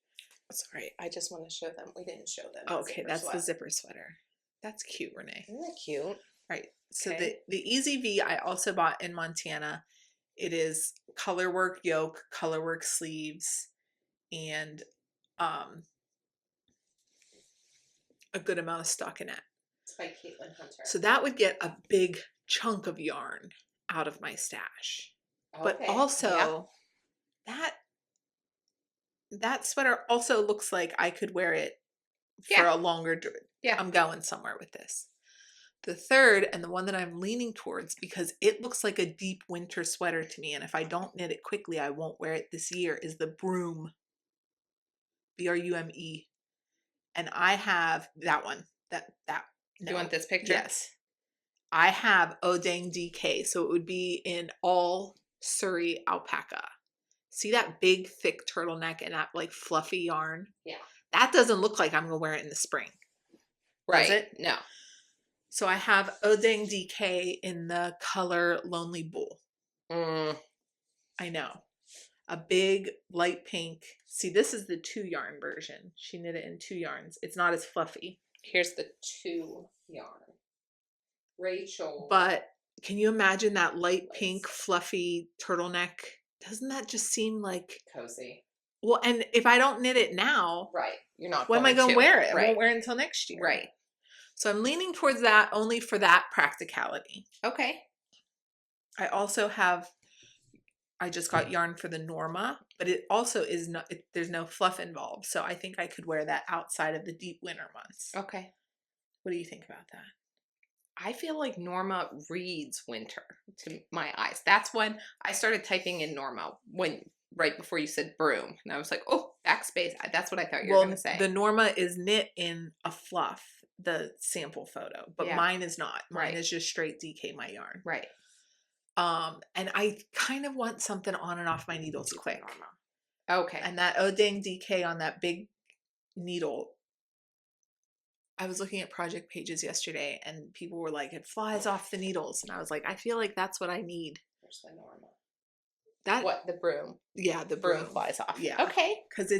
Sorry, I just want to show them. We didn't show them. Okay, that's the zipper sweater. That's cute, Renee. Isn't that cute? Right. So the Easy V I also bought in Montana. It is colorwork yoke, colorwork sleeves, and a good amount of stockinette. It's by Caitlin Hunter. So that would get a big chunk of yarn out of my stash. Okay. But also that sweater also looks like I could wear it for a longer I'm going somewhere with this. The third, and the one that I'm leaning towards because it looks like a deep winter sweater to me, and if I don't knit it quickly, I won't wear it this year, is the Brume. B-R-U-M-E. And I have that one. No. Do you want this picture? Yes. I have Odang DK, so it would be in all Surrey alpaca. See that big, thick turtleneck and that like fluffy yarn? Yeah. That doesn't look like I'm going to wear it in the spring. Right. Does it? No. So I have Odang DK in the color Lonely Bull. I know. A big light pink. See, this is the 2 yarn version. She knit it in 2 yarns. It's not as fluffy. Here's the 2 yarn. Rachel. But can you imagine that light pink fluffy turtleneck? Doesn't that just seem like cozy? Well, and if I don't knit it now, right, you're not. When am I going to wear it? Right. I won't wear it until next year. Right. So I'm leaning towards that only for that practicality. Okay. I also have. I just got yarn for the Norma, but it also is not. There's no fluff involved, so I think I could wear that outside of the deep winter months. Okay. What do you think about that? I feel like Norma reads winter to my eyes. That's when I started typing in Norma, right before you said Broom. And I was like, oh, backspace. That's what I thought you were going to say. The Norma is knit in a fluff, the sample photo, but mine is not. Mine is just straight DK my yarn. Right. And I kind of want something on and off my needles quick. Norma. Okay. And that Odang DK on that big needle. I was looking at project pages yesterday and people were like, it flies off the needles. And I was like, I feel like that's what I need. Where's the Norma? The Broom? Yeah, the Broom flies off. Yeah. Okay. Because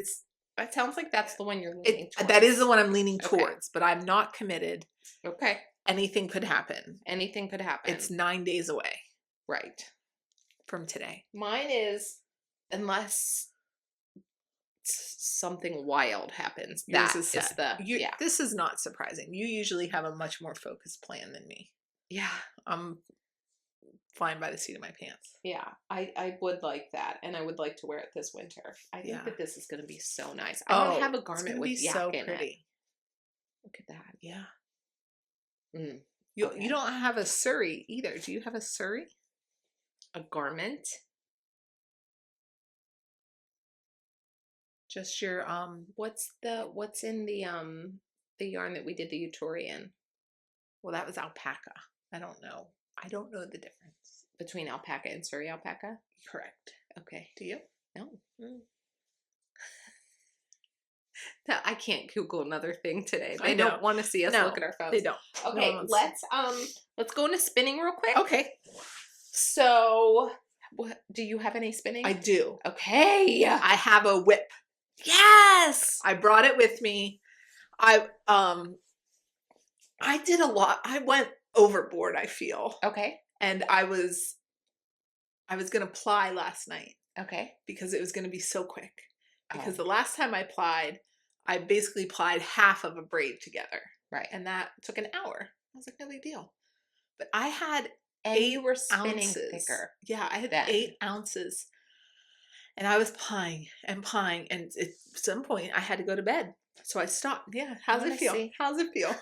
that sounds like that's the one you're leaning towards. That is the one I'm leaning towards, but I'm not committed. Okay. Anything could happen. Anything could happen. It's 9 days away. Right. From today. Mine is, unless something wild happens. This is not surprising. You usually have a much more focused plan than me. Yeah. I'm flying by the seat of my pants. Yeah. I would like that. And I would like to wear it this winter. I think that this is going to be so nice. I don't have a garment with yak in it. Look at that. Yeah. You don't have a Surrey either. Do you have a Surrey? A garment? Just your what's in the yarn that we did the Utori in? Well, that was alpaca. I don't know the difference between alpaca and Surrey alpaca. Correct. Okay. Do you? No. I can't Google another thing today. They don't want to see us look at our phones. They don't. Okay, let's go into spinning real quick. Okay. So, do you have any spinning? I do. Okay. I have a whip. Yes. I brought it with me. I did a lot. I went overboard, I feel. Okay. And I was going to ply last night. Okay. Because it was going to be so quick. Because the last time I plied, I basically plied half of a braid together. Right. And that took an hour. I was like, no big deal. But I had you were spinning thicker. Yeah, I had 8 ounces. And I was plying. And at some point, I had to go to bed. So I stopped. Yeah. How's it feel? How's it feel?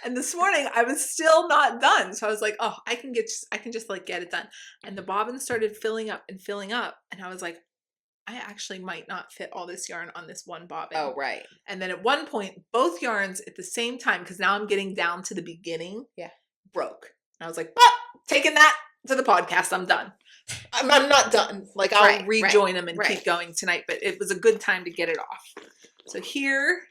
And this morning, I was still not done. So I was like, oh, I can just like get it done. And the bobbin started filling up. And I was like, I actually might not fit all this yarn on this one bobbin. Oh, right. And then at one point, both yarns at the same time, because now I'm getting down to the beginning, broke. And I was like, taking that to the podcast. I'm done. I'm not done. Like, I'll rejoin them and keep going tonight. But it was a good time to get it off. So here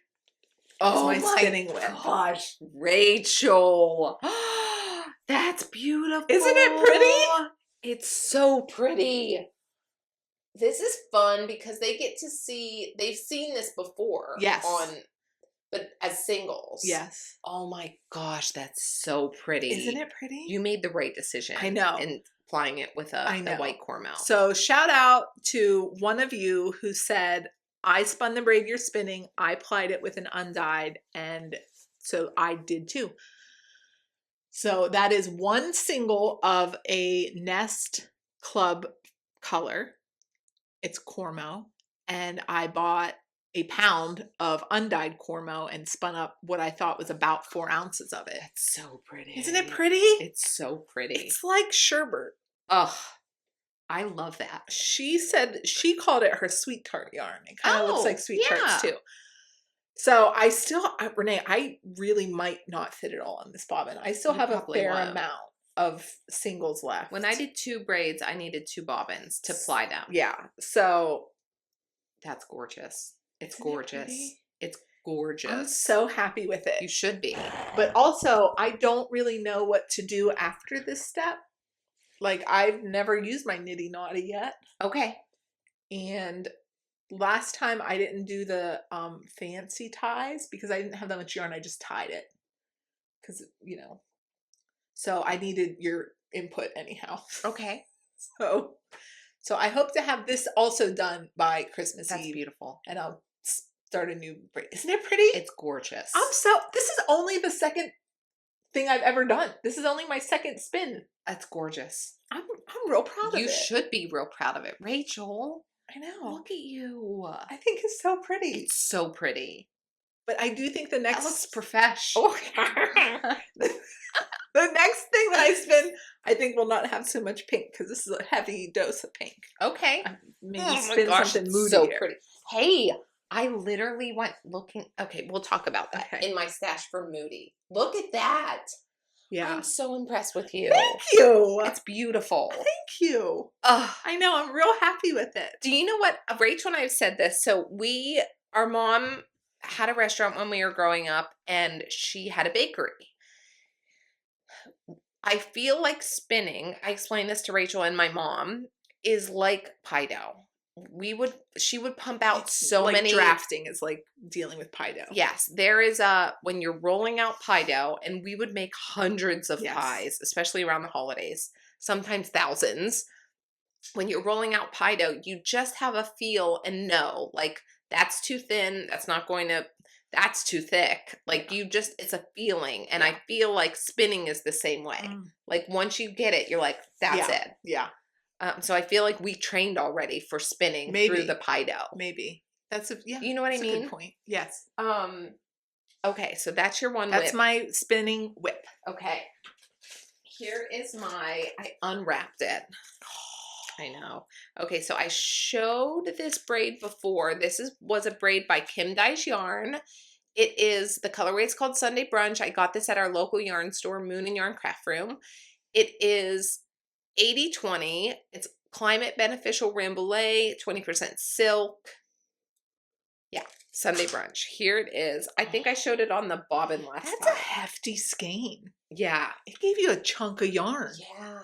is my spinning whip. Gosh, Rachel. That's beautiful. Isn't it pretty? It's so pretty. This is fun because they get to see, they've seen this before. Yes. But as singles. Yes. Oh my gosh, that's so pretty. Isn't it pretty? You made the right decision. I know. And applying it with a white cornmeal. So shout out to one of you who said, I spun the braid you're spinning. I plied it with an undyed. And so I did too. So that is one single of a Nest Club color. It's cornmeal. And I bought a pound of undyed cornmeal and spun up what I thought was about 4 ounces of it. It's so pretty. Isn't it pretty? It's so pretty. It's like sherbet. Ugh. I love that. She said she called it her sweet tart yarn. It kind of looks like sweet tarts too. So Renee, I really might not fit it all on this bobbin. I still have a fair amount of singles left. When I did 2 braids, I needed 2 bobbins to ply them. Yeah. So that's gorgeous. It's gorgeous. It's gorgeous. I'm so happy with it. You should be. But also, I don't really know what to do after this step. Like, I've never used my nitty naughty yet. Okay. And last time I didn't do the fancy ties because I didn't have that much yarn. I just tied it. Because, so I needed your input anyhow. Okay. So I hope to have this also done by Christmas Eve. That's beautiful. And I'll start a new braid. Isn't it pretty? It's gorgeous. This is only the second thing I've ever done. This is only my second spin. That's gorgeous. I'm real proud of it. You should be real proud of it. Rachel. I know. Look at you. I think it's so pretty. It's so pretty. But I do think the next... That looks professional. The next thing that I spin, I think will not have so much pink because this is a heavy dose of pink. Okay. Maybe spin something moody. So pretty. Hey, I literally went looking. Okay, we'll talk about that in my stash for Moody. Look at that. Yeah. I'm so impressed with you. Thank you. It's beautiful. Thank you. I know. I'm real happy with it. Do you know what? Rachel and I have said this. So our mom had a restaurant when we were growing up and she had a bakery. I feel like spinning, I explained this to Rachel and my mom, is like pie dough. She would pump out so many. Drafting is like dealing with pie dough. Yes. There is when you're rolling out pie dough, and we would make hundreds of pies, especially around the holidays, sometimes thousands. When you're rolling out pie dough, you just have a feel and know, like, that's too thin. That's too thick. Like, it's a feeling. And I feel like spinning is the same way. Like, once you get it, you're like, that's it. Yeah. So I feel like we trained already for spinning through the pie dough. Maybe. You know what I mean? A good point. Yes. Okay, so that's your one That's whip. my spinning whip. Okay. Here is I unwrapped it. I know. Okay, so I showed this braid before. This was a braid by Kim Dye's Yarn. It is, the colorway is called Sunday Brunch. I got this at our local yarn store, Moon and Yarn Craft Room. It is 80-20. It's climate beneficial rambouillet, 20% silk. Yeah, Sunday Brunch. Here it is. I think I showed it on the bobbin last time. That's a hefty skein. Yeah. It gave you a chunk of yarn. Yeah.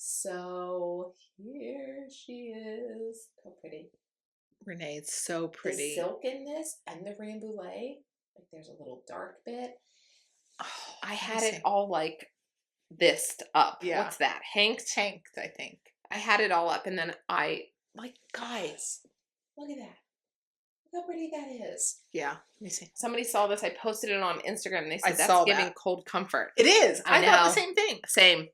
So here she is. How pretty. Renee, it's so pretty. The silk in this and the rambouillet. Like, there's a little dark bit. Oh, I had it all like this up. Yeah. What's that? Hanked, I think. I had it all up and then guys, look at that. Look how pretty that is. Yeah. Let me see. Somebody saw this. I posted it on Instagram and they said that's giving cold comfort. It is. I know. thought the same thing. Same.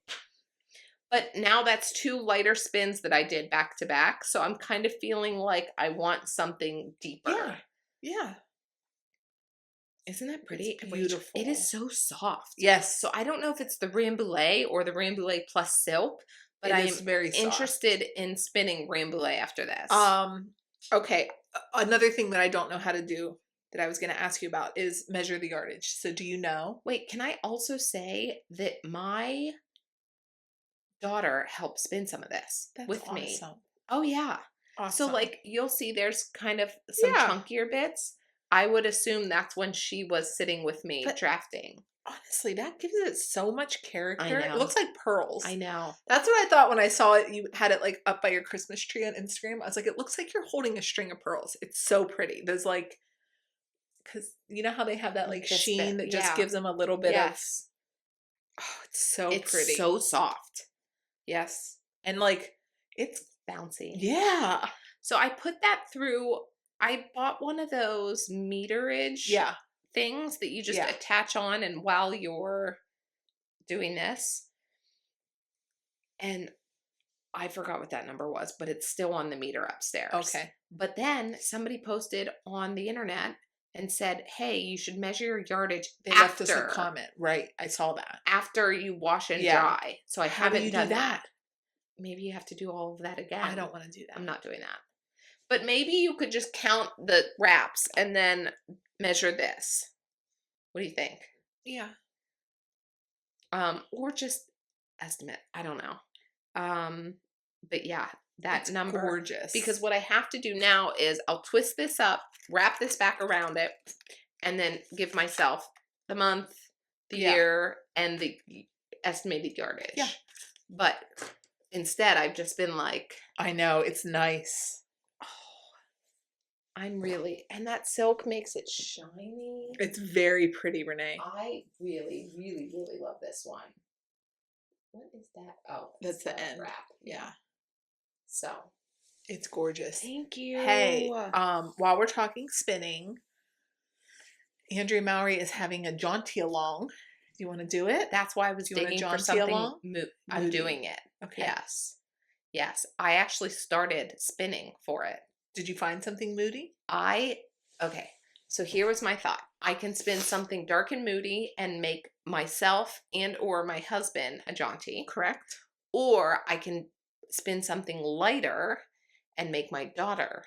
But now that's 2 lighter spins that I did back to back. So I'm kind of feeling like I want something deeper. Yeah. Yeah. Isn't that pretty? It's beautiful. It is so soft. Yes. So I don't know if it's the rambouillet or the rambouillet plus silk, but I am very interested in spinning rambouillet after this. Okay. Another thing that I don't know how to do that I was going to ask you about is measure the yardage. So do you know? Wait, can I also say that my daughter helped spin some of this with me. Oh yeah. Awesome. So like you'll see there's kind of some chunkier bits. I would assume that's when she was sitting with me drafting. Honestly, that gives it so much character. I know. It looks like pearls. I know. That's what I thought when I saw it. You had it like up by your Christmas tree on Instagram. I was like, it looks like you're holding a string of pearls. It's so pretty. There's like, because you know how they have that like This sheen bit, that just gives them a little bit yes. of. Oh, it's so It's pretty. so soft. Yes, and like it's Bouncy. yeah. So I put that through. I bought one of those meterage things that you just attach on, and while you're doing this, and I forgot what that number was, but it's still on the meter upstairs. Okay. But then somebody posted on the internet and said, hey, you should measure your yardage They left us a comment. Right. I saw that. after you wash and dry. So I haven't done that. Maybe you have to do all of that again. I don't want to do that. I'm not doing that. But maybe you could just count the wraps and then measure this. What do you think? Yeah. Or just estimate. I don't know. But yeah, that's number. Gorgeous. Because what I have to do now is I'll twist this up, wrap this back around it, and then give myself the month, the year, and the estimated yardage. Yeah. But instead, I've just been like, I know, it's nice. I'm really, and that silk makes it shiny. It's very pretty, Renee. I really, really, really love this one. What is that? Oh, that's the end wrap. Yeah. So it's gorgeous. Thank you. Hey, while we're talking spinning, Andrea Mowry is having a jaunty along. Do you want to do it? That's why I was digging for something. I'm doing it. Okay. Yes. Yes. I actually started spinning for it. Did you find something moody? Okay. So here was my thought. I can spin something dark and moody and make myself and or my husband a jaunty. Correct. Or I can spin something lighter and make my daughter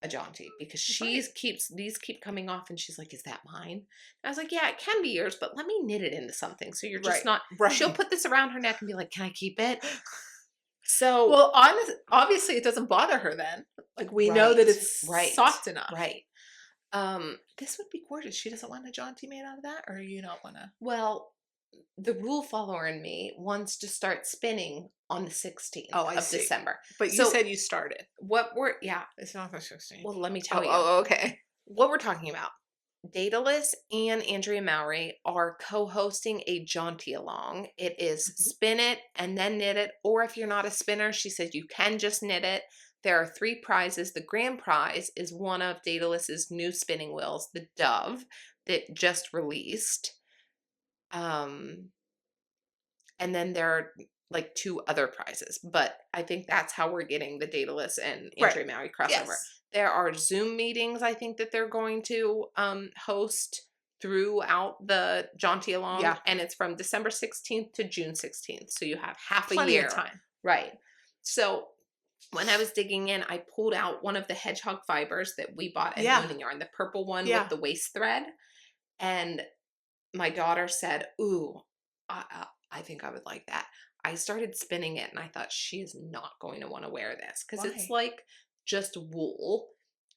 a jaunty because these keep coming off and she's like, is that mine? And I was like, yeah, it can be yours, but let me knit it into something. So you're just not, she'll put this around her neck and be like, can I keep it? So, well, obviously it doesn't bother her then. Like we know that it's soft enough. Right. This would be gorgeous. She doesn't want a jaunty made out of that, or you don't want to? Well, the rule follower in me wants to start spinning on the 16th of December. But you said you started. It's not the 16th. Well, let me tell you. Oh, okay. What we're talking about. Daedalus and Andrea Mowry are co-hosting a jaunty along. It is spin it and then knit it. Or if you're not a spinner, she said you can just knit it. There are 3 prizes. The grand prize is one of Daedalus's new spinning wheels, the Dove, that just released. And then there are like 2 other prizes. But I think that's how we're getting the Daedalus and Andrea Mowry crossover. Yes. There are Zoom meetings, I think, that they're going to host throughout the jaunty along. Yeah. And it's from December 16th to June 16th. So you have half a year. Plenty of time. Right. So when I was digging in, I pulled out one of the hedgehog fibers that we bought at Weaving Yarn, the purple one with the waist thread. And my daughter said, ooh, I think I would like that. I started spinning it and I thought she is not going to want to wear this because it's like just wool.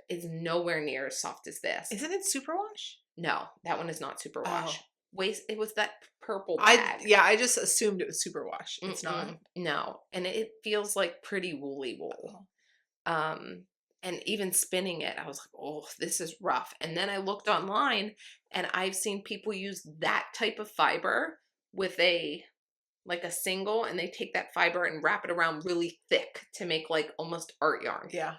Is nowhere near as soft as this. Isn't it superwash? No, that one is not superwash. It was that purple bag. I just assumed it was superwash. It's not. No, and it feels like pretty woolly wool. And even spinning it, I was like, oh, this is rough. And then I looked online and I've seen people use that type of fiber with a single, and they take that fiber and wrap it around really thick to make like almost art yarn. Yeah.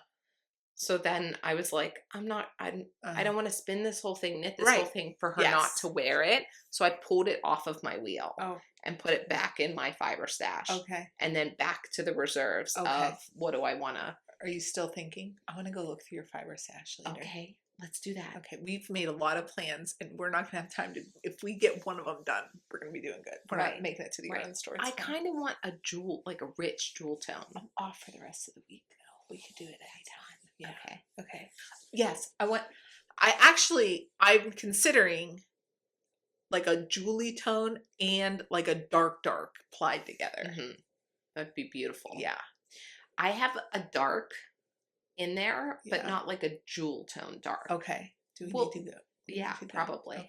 So then I was like, I don't want to spin this whole thing, knit this whole thing for her not to wear it. So I pulled it off of my wheel and put it back in my fiber stash. Okay. And then back to the reserves of what do I want to. Are you still thinking? I want to go look through your fiber stash later. Okay. Let's do that. Okay. We've made a lot of plans and we're not going to have time to, if we get one of them done, we're going to be doing good. We're not making it to the yarn store. I kind of want a jewel, like a rich jewel tone. I'm off for the rest of the week though. We could do it anytime. Yeah. Okay. Yes. I'm considering like a jewelly tone and like a dark plied together. Mm-hmm. That'd be beautiful. Yeah. I have a dark in there, but not like a jewel tone dark. Okay. Do we need to go? Yeah, probably. Okay.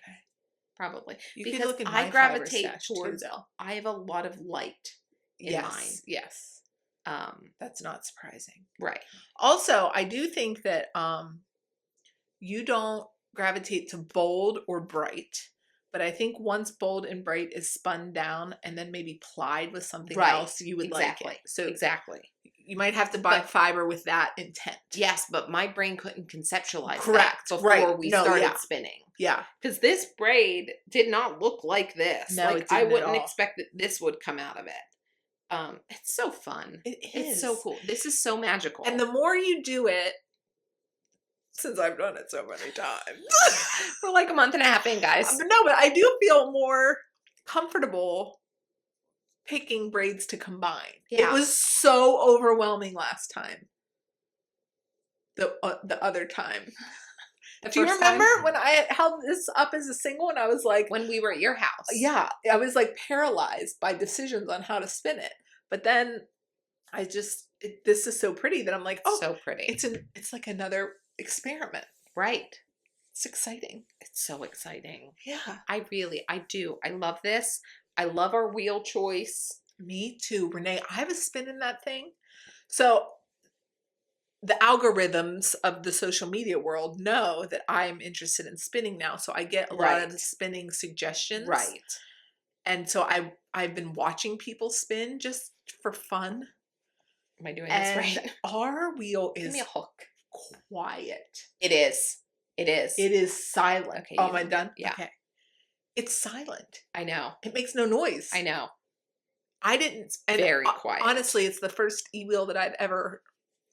Probably. You could Because look in I my fiber gravitate stash too, towards, though. I have a lot of light in mine. Yes. That's not surprising. Right. Also, I do think that you don't gravitate to bold or bright, but I think once bold and bright is spun down and then maybe plied with something else, you would like it. So exactly. You might have to buy fiber with that intent. Yes, but my brain couldn't conceptualize Correct. that before we started yeah. spinning. Yeah. Because this braid did not look like this. No, like, it didn't I wouldn't at all. expect that this would come out of it. It's so fun. It's so cool. This is so magical. And the more you do it, since I've done it so many times. We're like a month and a half in, guys. No, but I do feel more comfortable picking braids to combine. Yeah. It was so overwhelming last time. The other time. Do you remember when I held this up as a single and I was like... When we were at your house. Yeah. I was like paralyzed by decisions on how to spin it. But then I just... this is so pretty that I'm like, oh, so pretty. It's like another experiment. Right. It's exciting. It's so exciting. Yeah. I do. I love this. I love our wheel choice. Me too, Renee. I have a spin in that thing. So the algorithms of the social media world know that I'm interested in spinning now. So I get a lot of spinning suggestions. Right. And so I've been watching people spin just for fun. Am I doing this right? Our wheel is Give me a hook. Quiet. It is. It is. It is silent. Okay, am I done? Yeah. Okay. It's silent. I know. It makes no noise. I know. I didn't. Very quiet. Honestly, it's the first e-wheel that I've ever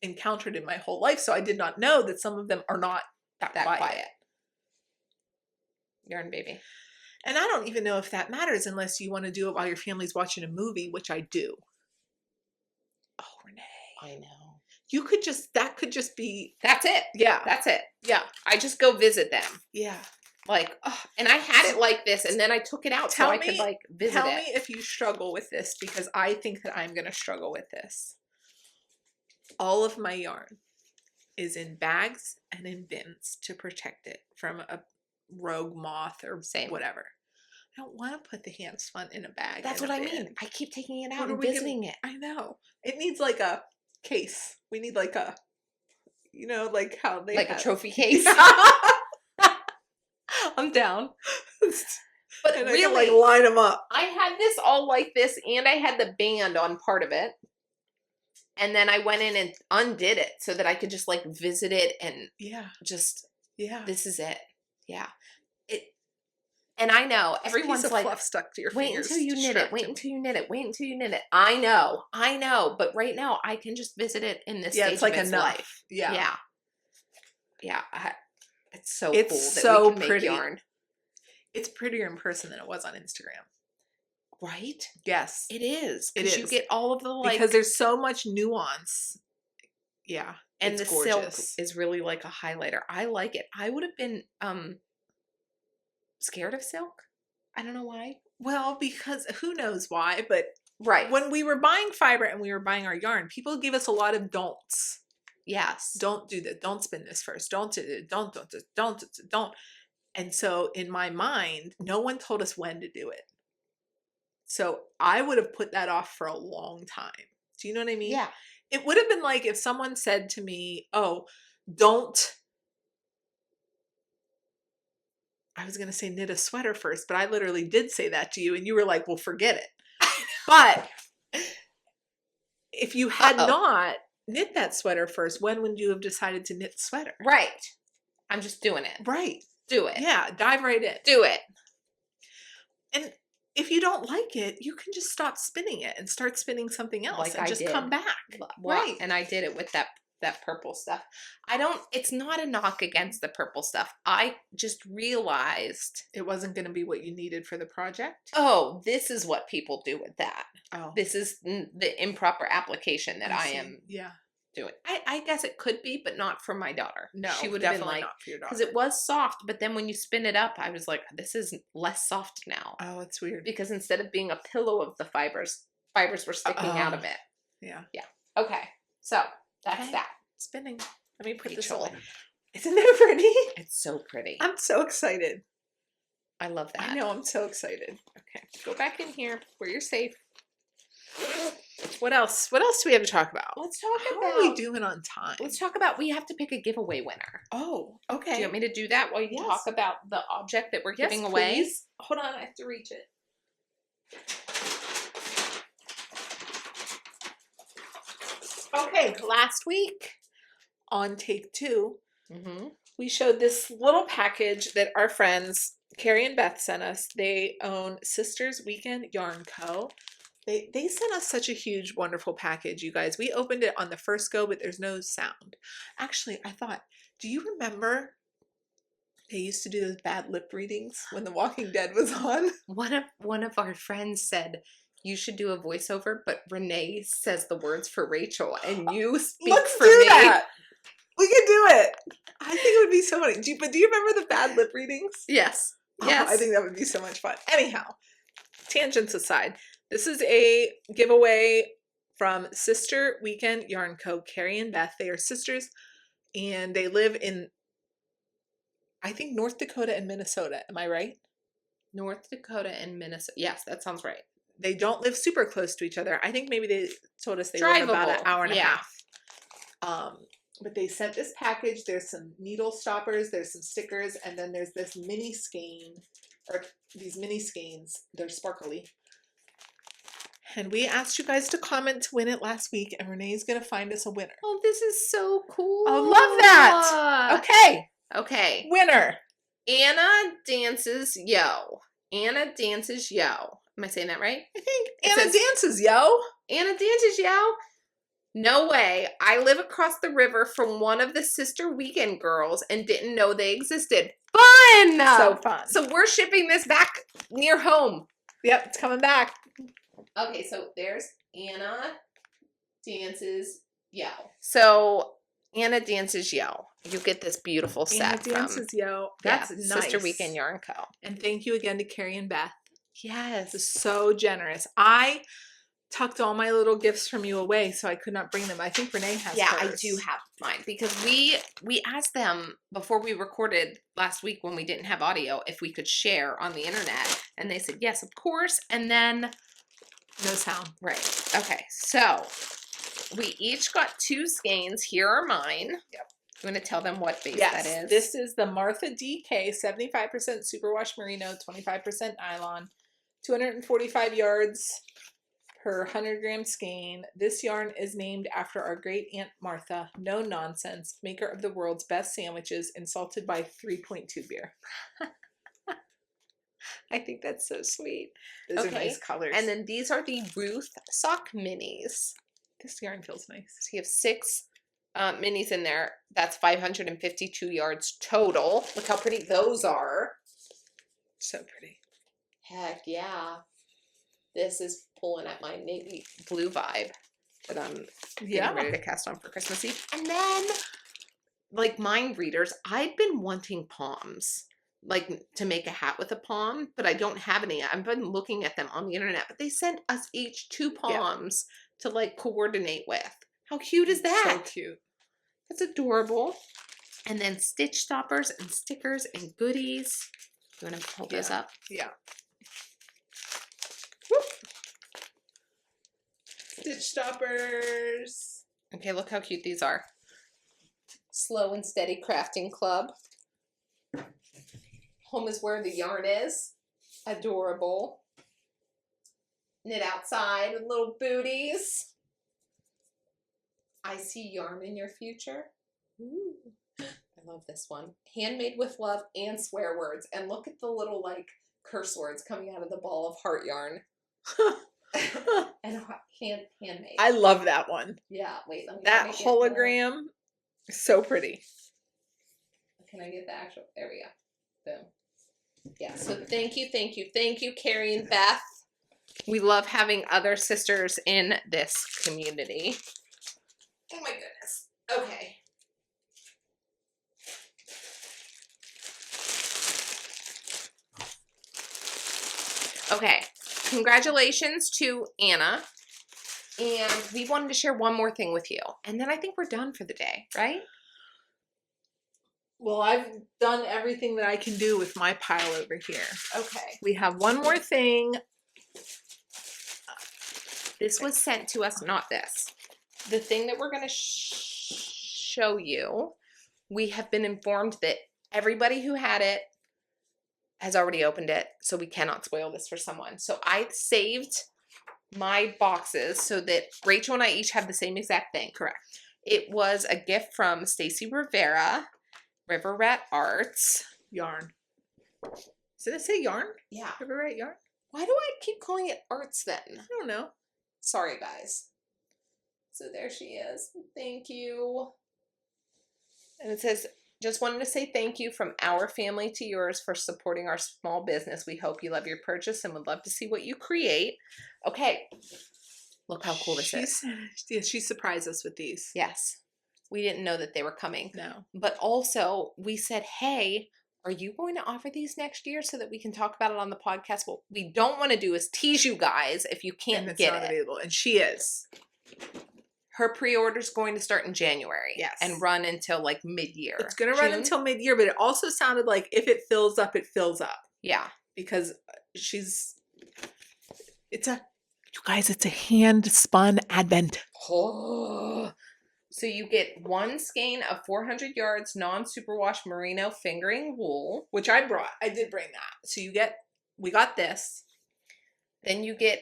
encountered in my whole life, so I did not know that some of them are not that quiet. Yarn baby. And I don't even know if that matters unless you want to do it while your family's watching a movie, which I do. Oh, Renee. I know. That could just be. That's it. Yeah. That's it. Yeah. I just go visit them. Yeah. Like, oh, and I had it like this, and then I took it out so I could like visit it. Tell me if you struggle with this, because I think that I'm going to struggle with this. All of my yarn is in bags and in bins to protect it from a rogue moth or whatever. I don't want to put the hand spun in a bag. That's what I mean. I keep taking it out and visiting it. I know. It needs like a case. We need like a, like how they like have. A trophy case. I'm down. But and really, I can, line them up. I had this all like this, and I had the band on part of it. And then I went in and undid it so that I could just like visit it and this is it. Yeah. And I know everyone's like, fluff stuck to your wait fingers. until you knit it. Wait until you knit it. Wait until you knit it. I know. But right now I can just visit it in this stage it's like of its life. Yeah. It's so it's cool that so we can pretty. make yarn. It's prettier in person than it was on Instagram. Right? Yes. It is. It is. You get all of the because there's so much nuance. Yeah. And the gorgeous. silk is really like a highlighter. I like it. I would have been scared of silk. I don't know why. Well, because who knows why, but right. When we were buying fiber and we were buying our yarn, people gave us a lot of don'ts. Yes. Don't do that. Don't spin this first. Don't do it. Don't. And so in my mind, no one told us when to do it. So I would have put that off for a long time. Do you know what I mean? Yeah. It would have been like if someone said to me, oh, don't. I was going to say knit a sweater first, but I literally did say that to you and you were like, well, forget it. But if you had not knit that sweater first, when would you have decided to knit the sweater? Right. I'm just doing it. Right. Do it. Yeah. Dive right in. Do it. And if you don't like it, you can just stop spinning it and start spinning something else and just come back. Well, right. And I did it with that purple stuff. It's not a knock against the purple stuff. I just realized it wasn't going to be what you needed for the project. Oh, this is what people do with that. Oh. This is the improper application that I am doing. I guess it could be, but not for my daughter. No, she would have been like, not for your daughter. because it was soft, but then when you spin it up, I was like, this is less soft now. Oh, it's weird. Because instead of being a pillow of the fibers were sticking out of it. Yeah. Yeah. Okay. So that's that. Spinning. Let me put this away. Isn't it pretty? It's so pretty. I'm so excited. I love that. I know, I'm so excited. Okay, go back in here where you're safe. What else? What else do we have to talk about? Let's talk How about. are we doing on time? Let's talk about. We have to pick a giveaway winner. Oh, okay. Do you want me to do that while you talk about the object that we're giving away? Please. Hold on, I have to reach it. Okay, last week on take 2, we showed this little package that our friends Carrie and Beth sent us. They own Sisters Weekend Yarn Co. They sent us such a huge, wonderful package, you guys. We opened it on the first go, but there's no sound. Actually, I thought, do you remember they used to do those bad lip readings when The Walking Dead was on? One of our friends said, you should do a voiceover, but Renee says the words for Rachel, and you speak for me. Let's do that. We can do it. I think it would be so funny. But do you remember the bad lip readings? Yes. Oh, Yes. I think that would be so much fun. Anyhow, tangents aside, this is a giveaway from Sister Weekend Yarn Co. Carrie and Beth. They are sisters, and they live in, I think, North Dakota and Minnesota. Am I right? North Dakota and Minnesota. Yes, that sounds right. They don't live super close to each other. I think maybe they told us they live about an hour and a half. But they sent this package. There's some needle stoppers, there's some stickers, and then there's this mini skein, or these mini skeins. They're sparkly. And we asked you guys to comment to win it last week, and Renee's going to find us a winner. Oh, this is so cool. Oh, love that. Okay. Winner. Anna Dances Yo. Anna Dances Yo. Am I saying that right? I think Anna dances, yo. Anna Dances Yo. No way. I live across the river from one of the Sister Weekend girls and didn't know they existed. Fun! So fun. So we're shipping this back near home. Yep, it's coming back. Okay, so there's Anna Dances Yo. So Anna Dances Yo. You get this beautiful set Anna Dances Yo. That's nice. Sister Weekend Yarn Co. And thank you again to Carrie and Beth. Yes. This is so generous. I tucked all my little gifts from you away, so I could not bring them. I think Renee has hers. I do have mine because we asked them before we recorded last week when we didn't have audio if we could share on the internet, and they said yes, of course, and then no sound. Right. Okay. So we each got 2 skeins. Here are mine. Yep. I'm going to tell them what base that is. This is the Martha DK 75% superwash merino, 25% nylon, 245 yards per 100 gram skein. This yarn is named after our great Aunt Martha, no nonsense, maker of the world's best sandwiches, insulted by 3.2 beer. I think that's so sweet. Those are nice colors. And then these are the Ruth sock minis. This yarn feels nice. So you have 6 minis in there. That's 552 yards total. Look how pretty those are. So pretty. Heck yeah. This is pulling at my navy blue vibe that I'm getting ready to cast on for Christmas Eve. And then, like mind readers, I've been wanting palms, like to make a hat with a palm, but I don't have any. I've been looking at them on the internet, but they sent us each 2 palms to like coordinate with. How cute is that? So cute. That's adorable. And then stitch stoppers and stickers and goodies. You want to hold those up? Yeah. Whoop. Stitch stoppers. Okay, look how cute these are. Slow and Steady Crafting Club. Home is where the yarn is. Adorable. Knit outside with little booties. I see yarn in your future. Ooh. I love this one. Handmade with love and swear words. And look at the little like curse words coming out of the ball of heart yarn. And handmade. I love that one. Yeah, wait. Let me that hologram is so pretty. Can I get the actual? There we go. Boom. Yeah, so thank you, Carrie and Beth. We love having other sisters in this community. Oh my goodness. Okay. Okay. Congratulations to Anna. And we wanted to share one more thing with you. And then I think we're done for the day, right? Well, I've done everything that I can do with my pile over here. Okay. We have one more thing. This was sent to us, not this. The thing that we're going to show you, we have been informed that everybody who had it has already opened it, so we cannot spoil this for someone. So I saved my boxes so that Rachel and I each have the same exact thing. Correct. It was a gift from Stacy Rivera, River Rat Arts. Yarn. Did it say yarn? Yeah. River Rat yarn? Why do I keep calling it arts then? I don't know. Sorry, guys. So there she is. Thank you. And it says, just wanted to say thank you from our family to yours for supporting our small business. We hope you love your purchase and would love to see what you create. Okay. Look how cool this is. Yeah, she surprised us with these. Yes. We didn't know that they were coming. No. But also, we said, hey, are you going to offer these next year so that we can talk about it on the podcast? What we don't want to do is tease you guys if you can't and it's get not it. Available. And she is. Her pre-order is going to start in January. Yes. And run until like mid-year. It's going to run until mid-year, but it also sounded like if it fills up, it fills up. Yeah. Because it's a hand-spun advent. Oh. So you get one skein of 400 yards non-superwash merino fingering wool. Which I did bring that. So we got this. Then you get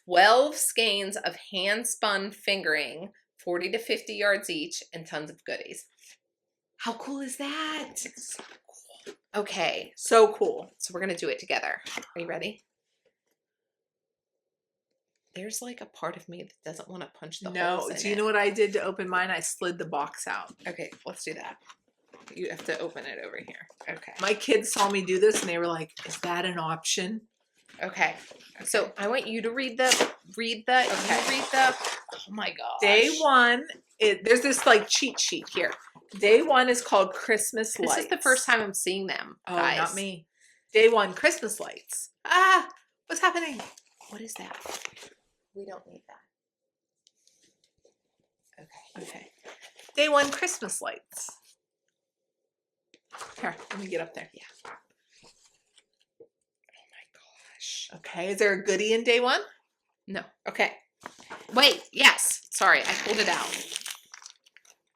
12 skeins of hand-spun fingering, 40 to 50 yards each, and tons of goodies. How cool is that? It's so cool. Okay. So cool. So we're going to do it together. Are you ready? There's like a part of me that doesn't want to punch the holes in do you know what I did to open mine? I slid the box out. Okay, let's do that. You have to open it over here. Okay. My kids saw me do this and they were like, is that an option? Okay. So I want you to read the, oh my gosh. Day one, there's this like cheat sheet here. Day one is called Christmas Lights. This is the first time I'm seeing them, guys. Oh, not me. Day one, Christmas Lights. Ah, what's happening? What is that? We don't need that. Okay. Day one, Christmas Lights. Here, let me get up there. Yeah. Oh my gosh. Okay, is there a goodie in day one? No. Okay. Wait, yes. Sorry, I pulled it out.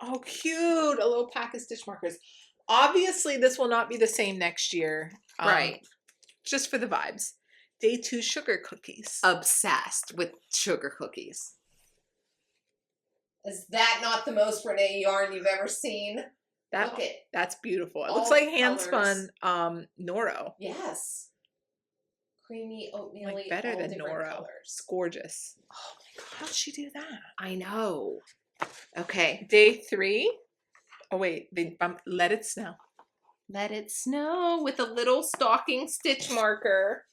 Oh, cute. A little pack of stitch markers. Obviously, this will not be the same next year. Right. Just for the vibes. Day two, sugar cookies. Obsessed with sugar cookies. Is that not the most Renee yarn you've ever seen? Look it. That's beautiful. It All looks like colors. hand-spun Noro. Yes. Creamy, oatmeal-y, Like better all than different Noro. colors. It's gorgeous. Oh my god. How'd she do that? I know. Okay. Day three. Oh, wait. They bumped Let It Snow. Let it snow with a little stocking stitch marker.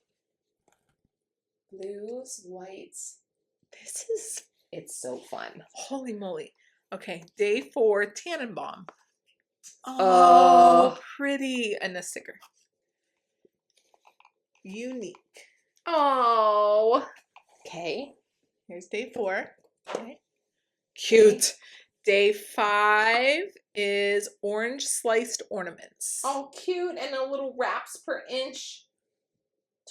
Blues, whites. It's so fun. Holy moly. Okay. Day four, Tannenbaum. Oh. Pretty. And a sticker. Unique. Oh. Okay. Here's day four. Okay. Cute. Day five is orange sliced ornaments. Oh, cute. And a little wraps per inch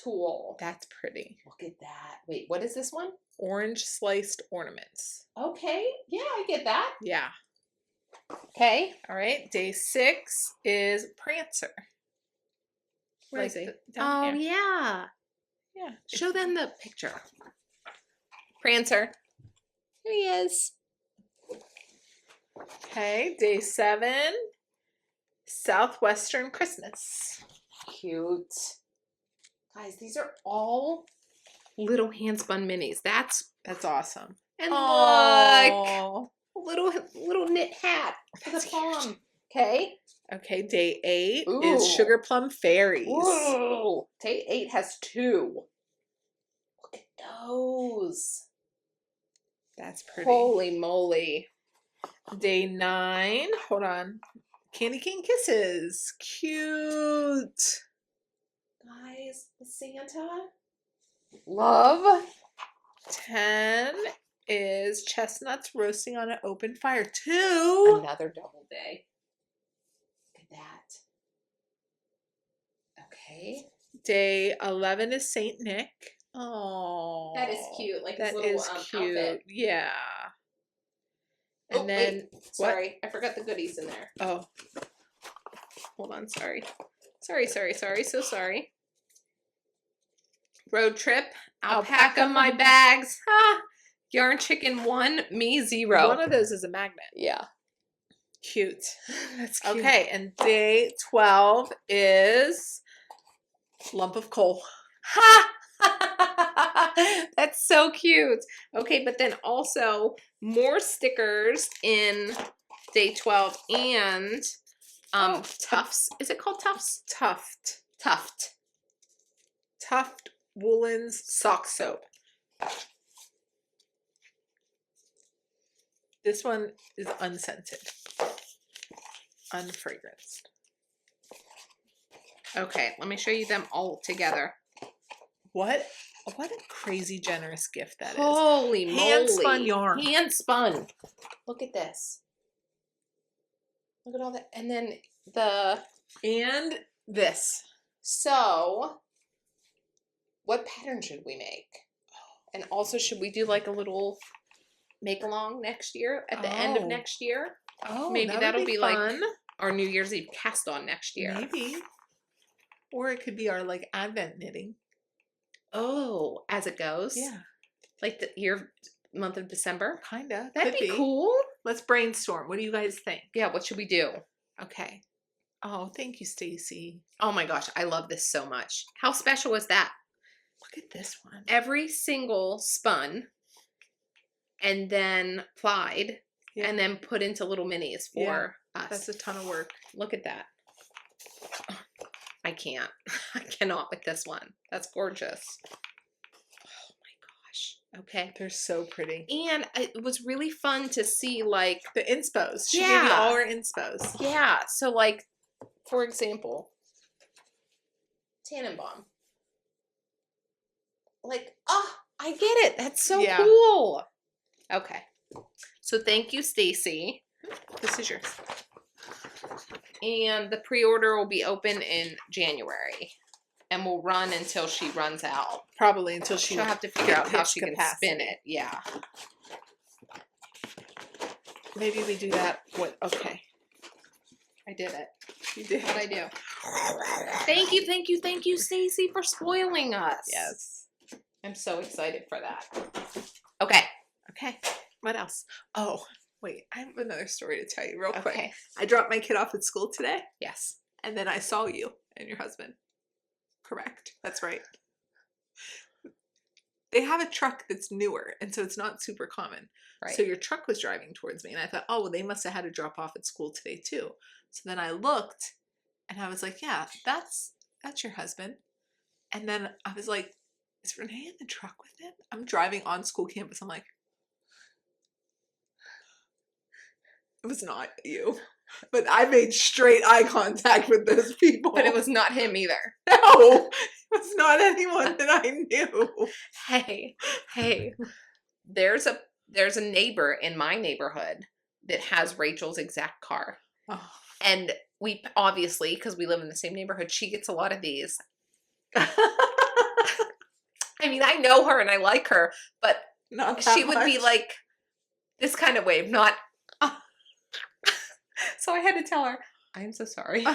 tool. That's pretty. Look at that. Wait, what is this one? Orange sliced ornaments. Okay. Yeah, I get that. Yeah. Okay. All right. Day six is Prancer. Where is he? Down here. Yeah. Yeah. Show them the picture. Prancer. Here he is. Okay. Day seven, Southwestern Christmas. Cute. Guys, these are all little hand-spun minis. That's awesome. and Aww. look, little knit hat for the palm. Okay. Okay, day eight Ooh. is Sugar Plum Fairies. Whoa. Day 8 has 2. Look at those. That's pretty. Holy moly. Day 9, hold on. Candy Cane Kisses. Cute. Guys, the Santa. Love. 10 is Chestnuts Roasting on an Open Fire. 2. Another double day. Look that. Okay. Day 11 is Saint Nick. Oh, That is cute. Like that his little is cute. outfit. Yeah. And then wait. Sorry, I forgot the goodies in there. Oh, hold on. Sorry. So sorry. Road trip. Alpaca my bags. Ha! Yarn chicken 1, me 0. One of those is a magnet. Yeah. Cute. That's cute. Okay, and day 12 is lump of coal. Ha! That's so cute. Okay, but then also more stickers in day 12 and Tufts. Is it called Tufts? Tuft Woolen's sock soap. This one is unscented. Unfragranced. Okay, let me show you them all together. What a crazy generous gift that is. Holy moly. Hand-spun yarn. Hand-spun. Look at this. Look at all that. And then And this. So, what pattern should we make? And also, should we do like a little make-along next year? At the end of next year? Oh, maybe that'll be fun. Like our New Year's Eve cast-on next year. Maybe. Or it could be our like Advent knitting. Oh, as it goes? Yeah. Like your month of December? Kinda. That'd be cool. Let's brainstorm. What do you guys think? Yeah, what should we do? Okay. Oh, thank you, Stacy. Oh my gosh, I love this so much. How special is that? Look at this one. Every single spun and then plied and then put into little minis for us. That's a ton of work. Look at that. I can't. I cannot with this one. That's gorgeous. Oh my gosh. Okay. They're so pretty. And it was really fun to see like the inspos. She gave you all her inspos. Yeah. So like, for example, Tannenbaum. Like, I get it. That's so cool. Okay. So thank you, Stacy. This is yours. And the pre-order will be open in January. And will run until she runs out. Probably until she'll have to figure out how she can spin it. Yeah. Maybe we do that. Okay. I did it. You did. What'd I do? Thank you, Stacy, for spoiling us. Yes. I'm so excited for that. Okay. What else? Oh, wait. I have another story to tell you real quick. Okay. I dropped my kid off at school today. Yes. And then I saw you and your husband. Correct. That's right. They have a truck that's newer, and so it's not super common. Right. So your truck was driving towards me, and I thought, oh, well, they must have had a drop off at school today too. So then I looked, and I was like, yeah, that's your husband. And then I was like, is Renee in the truck with him? I'm driving on school campus. I'm like, it was not you. But I made straight eye contact with those people. But it was not him either. No, it was not anyone that I knew. Hey, there's a neighbor in my neighborhood that has Rachel's exact car. Oh. And we obviously, because we live in the same neighborhood, she gets a lot of these. I mean, I know her and I like her, but not she much. would be like this kind of wave, not. So I had to tell her, I'm so sorry.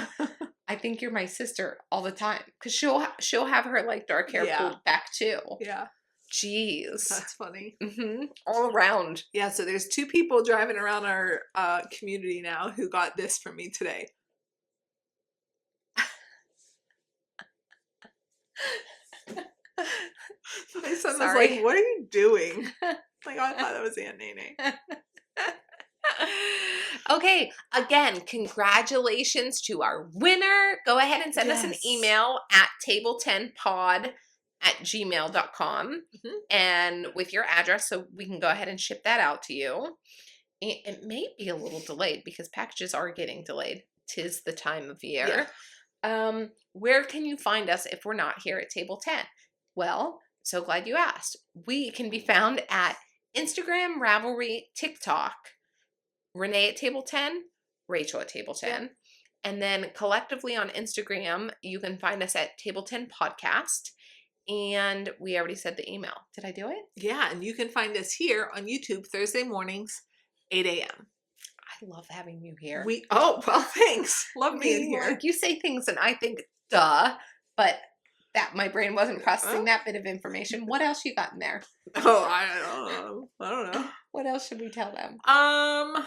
I think you're my sister all the time. Because she'll have her like dark hair pulled back too. Yeah. Jeez. That's funny. Mm-hmm. All around. Yeah, so there's 2 people driving around our community now who got this from me today. My son was like, what are you doing? Like, I thought that was Aunt Nene. Okay, again, congratulations to our winner. Go ahead and send us an email at tabletenpod@gmail.com and with your address so we can go ahead and ship that out to you. It may be a little delayed because packages are getting delayed. 'Tis the time of year. Yeah. Where can you find us if we're not here at Table 10? Well, so glad you asked. We can be found at Instagram, Ravelry, TikTok, Renee at Table 10, Rachel at Table 10. And then collectively on Instagram, you can find us at Tabletenpod. And we already said the email. Did I do it? Yeah, and you can find us here on YouTube Thursday mornings, 8 a.m. I love having you here. Well, thanks. Love being here. Like, you say things and I think, duh, but that my brain wasn't processing that bit of information. What else you got in there? Oh, I don't know. What else should we tell them? I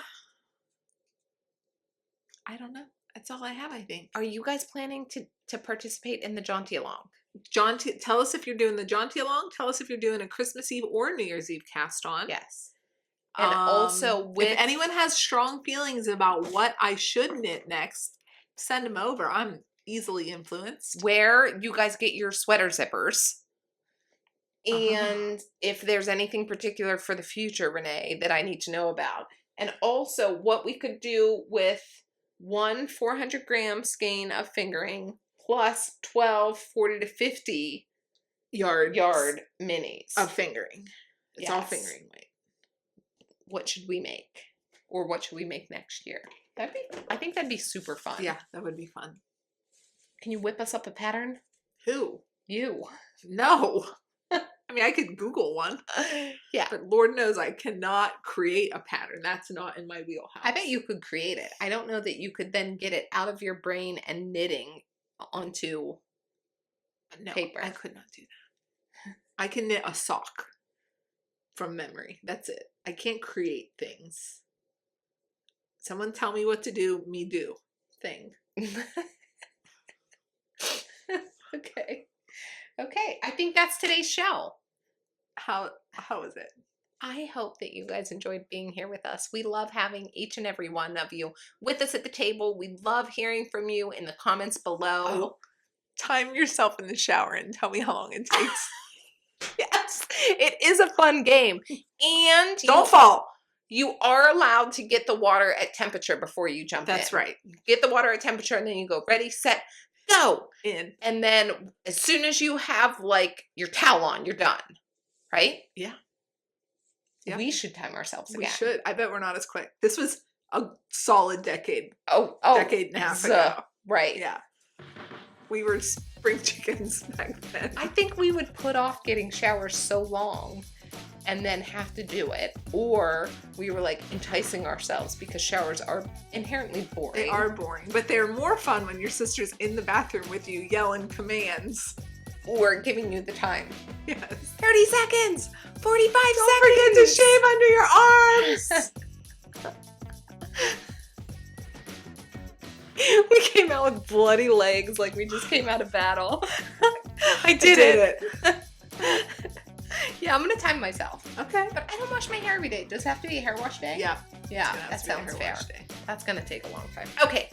don't know. That's all I have, I think. Are you guys planning to participate in the Jaunty Along? Tell us if you're doing the Jaunty Along. Tell us if you're doing a Christmas Eve or New Year's Eve Cast-On. Yes. And also, if anyone has strong feelings about what I should knit next, send them over. I'm easily influenced. Where you guys get your sweater zippers. And if there's anything particular for the future, Renee, that I need to know about. And also what we could do with one 400-gram skein of fingering plus 12 40 to 50 yard minis of fingering. It's all fingering weight. What should we make? Or what should we make next year? I think that'd be super fun. Yeah, that would be fun. Can you whip us up a pattern? Who? You. No. I mean, I could Google one. Yeah. But Lord knows I cannot create a pattern. That's not in my wheelhouse. I bet you could create it. I don't know that you could then get it out of your brain and knitting onto paper. I could not do that. I can knit a sock from memory. That's it. I can't create things. Someone tell me what to do, me do thing. Okay. I think that's today's show. How is it? I hope that you guys enjoyed being here with us. We love having each and every one of you with us at the table. We love hearing from you in the comments below. Time yourself in the shower and tell me how long it takes. Yes, it is a fun game. And don't fall. You are allowed to get the water at temperature before you jump in. That's right. Get the water at temperature and then you go ready, set, go. In. And then as soon as you have like your towel on, you're done. Right? Yeah. We should time ourselves again. We should. I bet we're not as quick. This was a solid decade. Decade and a half ago. Right. Yeah. We were spring chickens back then. I think we would put off getting showers so long and then have to do it. Or we were like enticing ourselves because showers are inherently boring. They are boring. But they're more fun when your sister's in the bathroom with you yelling commands. Or giving you the time. Yes. 30 seconds. 45 seconds. Don't forget to shave under your arms. We came out with bloody legs like we just came out of battle. I did it. Yeah, I'm going to time myself. Okay. But I don't wash my hair every day. Does it have to be a hair wash day? Yeah. Yeah, that sounds fair. That's going to take a long time. Okay.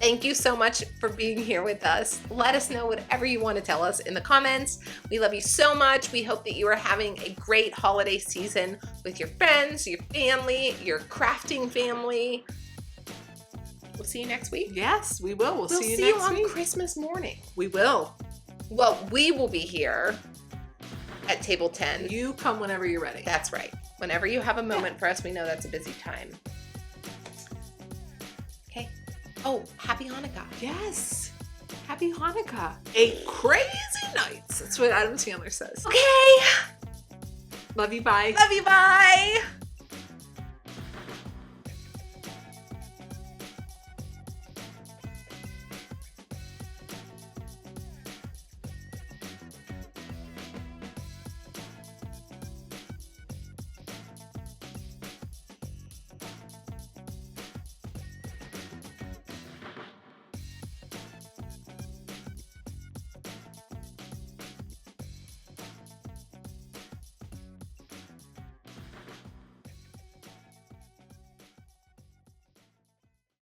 Thank you so much for being here with us. Let us know whatever you want to tell us in the comments. We love you so much. We hope that you are having a great holiday season with your friends, your family, your crafting family. We'll see you next week. Yes, we will. We'll see you next week. On Christmas morning. We will. Well, we will be here at Table 10. You come whenever you're ready. That's right. Whenever you have a moment for us, we know that's a busy time. Okay. Oh, happy Hanukkah. Yes. Happy Hanukkah. A crazy night. That's what Adam Sandler says. Okay. Love you. Bye. Love you. Bye.